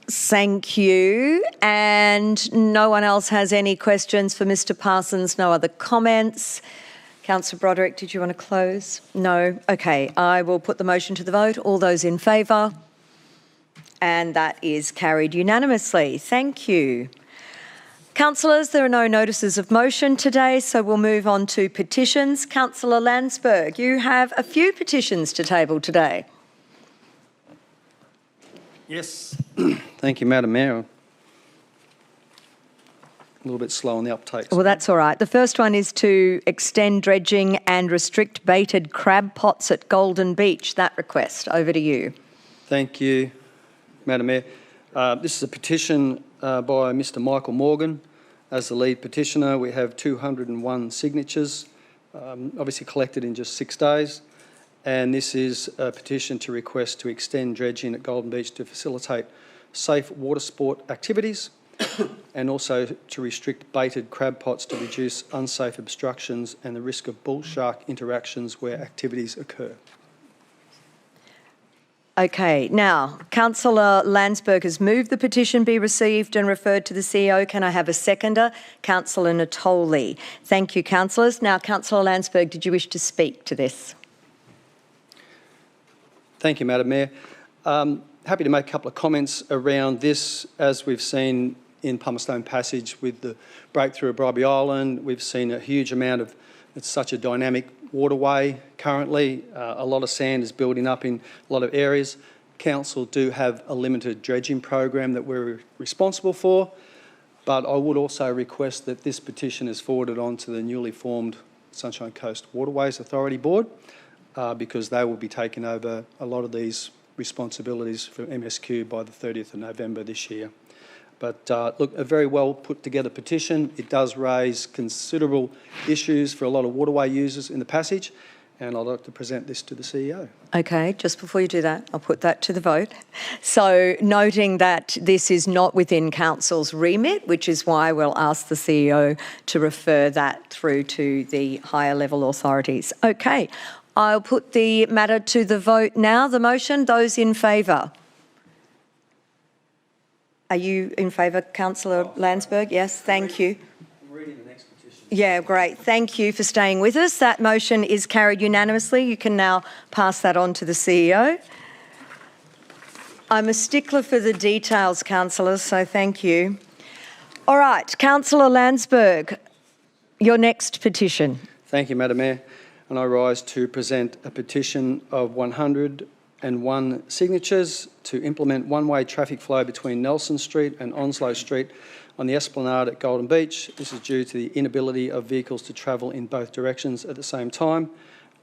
A: Thank you. And no one else has any questions for Mr. Parsons? No other comments? Councillor Broderick, did you want to close? No? Okay, I will put the motion to the vote. All those in favour? And that is carried unanimously. Thank you. Councillors, there are no notices of motion today, so we'll move on to petitions. Councillor Landsberg, you have a few petitions to table today.
D: Yes. Thank you, Madam Mayor. A little bit slow on the uptake.
A: Well, that's all right. The first one is to extend dredging and restrict baited crab pots at Golden Beach. That request, over to you.
D: Thank you, Madam Mayor. This is a petition by Mr Michael Morgan. As the lead petitioner, we have 201 signatures, obviously collected in just 6 days. And this is a petition to request to extend dredging at Golden Beach to facilitate safe water sport activities and also to restrict baited crab pots to reduce unsafe obstructions and the risk of bull shark interactions where activities occur.
A: Okay, now, Councillor Landsberg has moved the petition be received and referred to the CEO. Can I have a seconder? Councillor Natoli. Thank you, councillors. Now, Councillor Landsberg, did you wish to speak to this?
D: Thank you, Madam Mayor. Happy to make a couple of comments around this. As we've seen in Palmstone Passage with the breakthrough of Bribie Island, we've seen a huge amount of, it's such a dynamic waterway currently. A lot of sand is building up in a lot of areas. Council do have a limited dredging program that we're responsible for, but I would also request that this petition is forwarded on to the newly formed Sunshine Coast Waterways Authority Board, because they will be taking over a lot of these responsibilities for MSQ by the 30th of November this year. But look, a very well put together petition. It does raise considerable issues for a lot of waterway users in the passage, and I'd like to present this to the CEO.
A: Okay, just before you do that, I'll put that to the vote. So, noting that this is not within Council's remit, which is why we'll ask the CEO to refer that through to the higher level authorities. Okay. I'll put the matter to the vote now. The motion, those in favour? Are you in favour, Councillor Landsberg? Yes, thank you.
D: I'm reading the next petition.
A: Yeah, great. Thank you for staying with us. That motion is carried unanimously. You can now pass that on to the CEO. I'm a stickler for the details, councillors, so thank you. All right, Councillor Landsberg, your next petition.
D: Thank you, Madam Mayor. And I rise to present a petition of 100 101 signatures to implement one-way traffic flow between Nelson Street and Onslow Street on the Esplanade at Golden Beach. This is due to the inability of vehicles to travel in both directions at the same time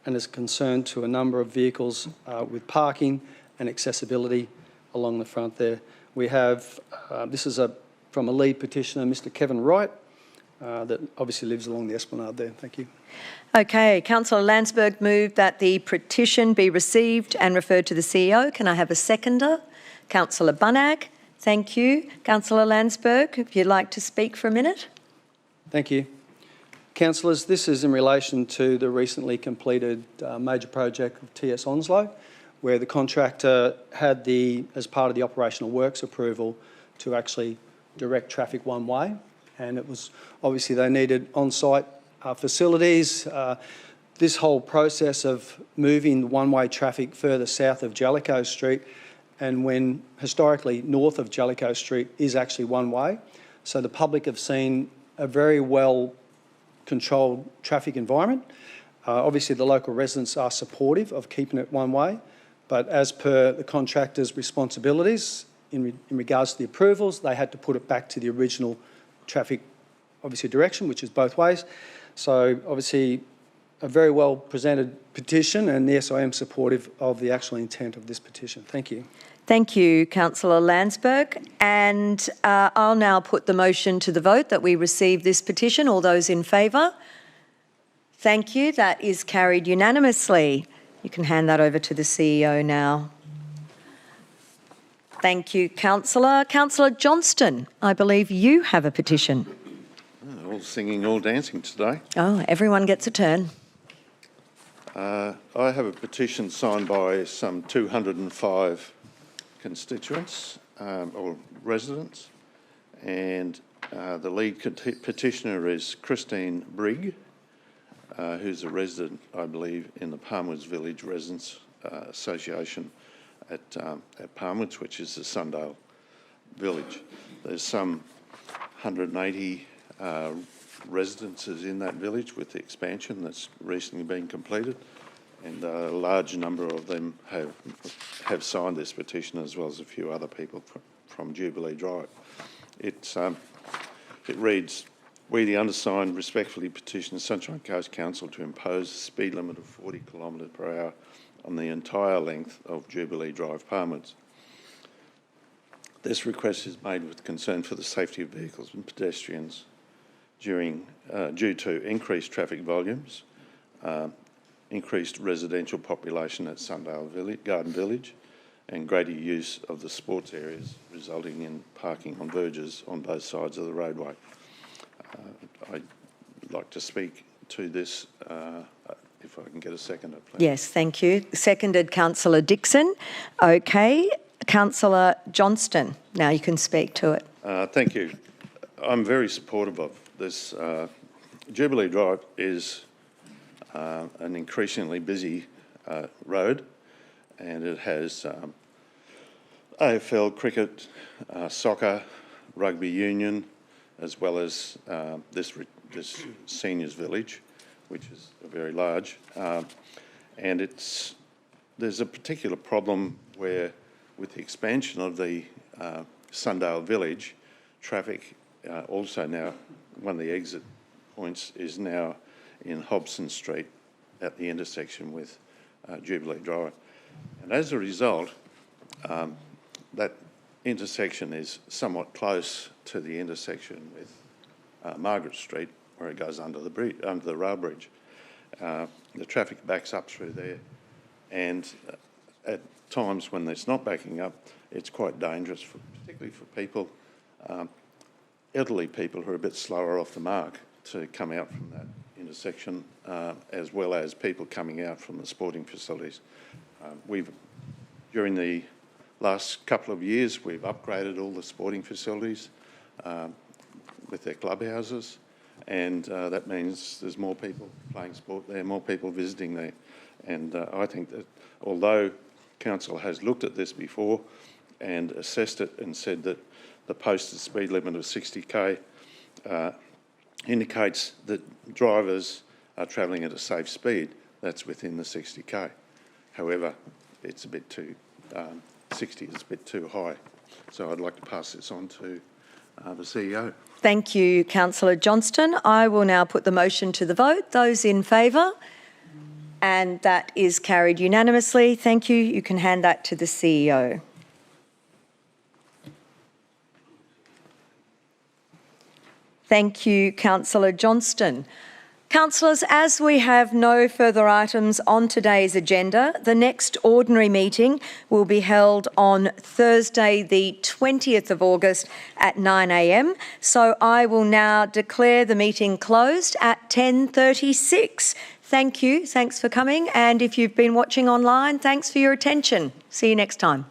D: and is a concern to a number of vehicles with parking and accessibility along the front there. We have, this is from a lead petitioner, Mr Kevin Wright, that obviously lives along the Esplanade there. Thank you.
A: Okay, Councillor Landsberg moved that the petition be received and referred to the CEO. Can I have a seconder? Councillor Bunag. Thank you. Councillor Landsberg, if you'd like to speak for a minute. Thank
D: you. Councillors, this is in relation to the recently completed major project of TS Onslow, where the contractor had as part of the operational works approval to actually direct traffic one way. And it was obviously they needed on-site facilities. This whole process of moving one-way traffic further south of Jellicoe Street, and when historically north of Jellicoe Street is actually one way. So the public have seen a very well controlled traffic environment. Obviously the local residents are supportive of keeping it one way, but as per the contractor's responsibilities in regards to the approvals, they had to put it back to the original traffic, obviously direction, which is both ways. So obviously a very well presented petition, and yes, I am supportive of the actual intent of this petition. Thank you.
A: Thank you, Councillor Landsberg. And I'll now put the motion to the vote that we receive this petition. All those in favour? Thank you. That is carried unanimously. You can hand that over to the CEO now. Thank you, Councillor. Councillor Johnston, I believe you have a petition.
K: All singing, all dancing today.
A: Oh, everyone gets a turn.
K: I have a petition signed by some 205 constituents or residents, and the lead petitioner is Christine Brigg, who's a resident, I believe, in the Palmwoods Village Residents Association at Palmwoods, which is the Sundale Village. There's some 180 residences in that village with the expansion that's recently been completed, and a large number of them have signed this petition, as well as a few other people from Jubilee Drive. It reads, "We, the undersigned, respectfully petition the Sunshine Coast Council to impose a speed limit of 40 kilometres per hour on the entire length of Jubilee Drive, Palmwoods. This request is made with concern for the safety of vehicles and pedestrians due to increased traffic volumes, increased residential population at Sundale Garden Village, and greater use of the sports areas, resulting in parking on verges on both sides of the roadway." I'd like to speak to this, if I can get a seconder, please.
A: Yes, thank you. Seconded, Councillor Dixon. Okay, Councillor Johnston, now you can speak to it.
K: Thank you. I'm very supportive of this. Jubilee Drive is an increasingly busy road, and it has AFL, cricket, soccer, rugby union, as well as this seniors village, which is very large. And there's a particular problem where, with the expansion of the Sundale Village, traffic also now, one of the exit points is now in Hobson Street at the intersection with Jubilee Drive. And as a result, that intersection is somewhat close to the intersection with Margaret Street, where it goes under the rail bridge. The traffic backs up through there, and at times when it's not backing up, it's quite dangerous, particularly for people, elderly people who are a bit slower off the mark, to come out from that intersection, as well as people coming out from the sporting facilities. During the last couple of years, we've upgraded all the sporting facilities with their clubhouses, and that means there's more people playing sport there, more people visiting there. And I think that although Council has looked at this before and assessed it and said that the posted speed limit of 60k indicates that drivers are travelling at a safe speed, that's within the 60k. However, it's a bit too, 60 is a bit too high. So I'd like to pass this on to the CEO.
A: Thank you, Councillor Johnston. I will now put the motion to the vote. Those in favour? And that is carried unanimously. Thank you. You can hand that to the CEO. Thank you, Councillor Johnston. Councillors, as we have no further items on today's agenda, the next ordinary meeting will be held on Thursday, the 20th of August at 9 a.m. So I will now declare the meeting closed at 10:36. Thank you. Thanks for coming. And if you've been watching online, thanks for your attention. See you next time.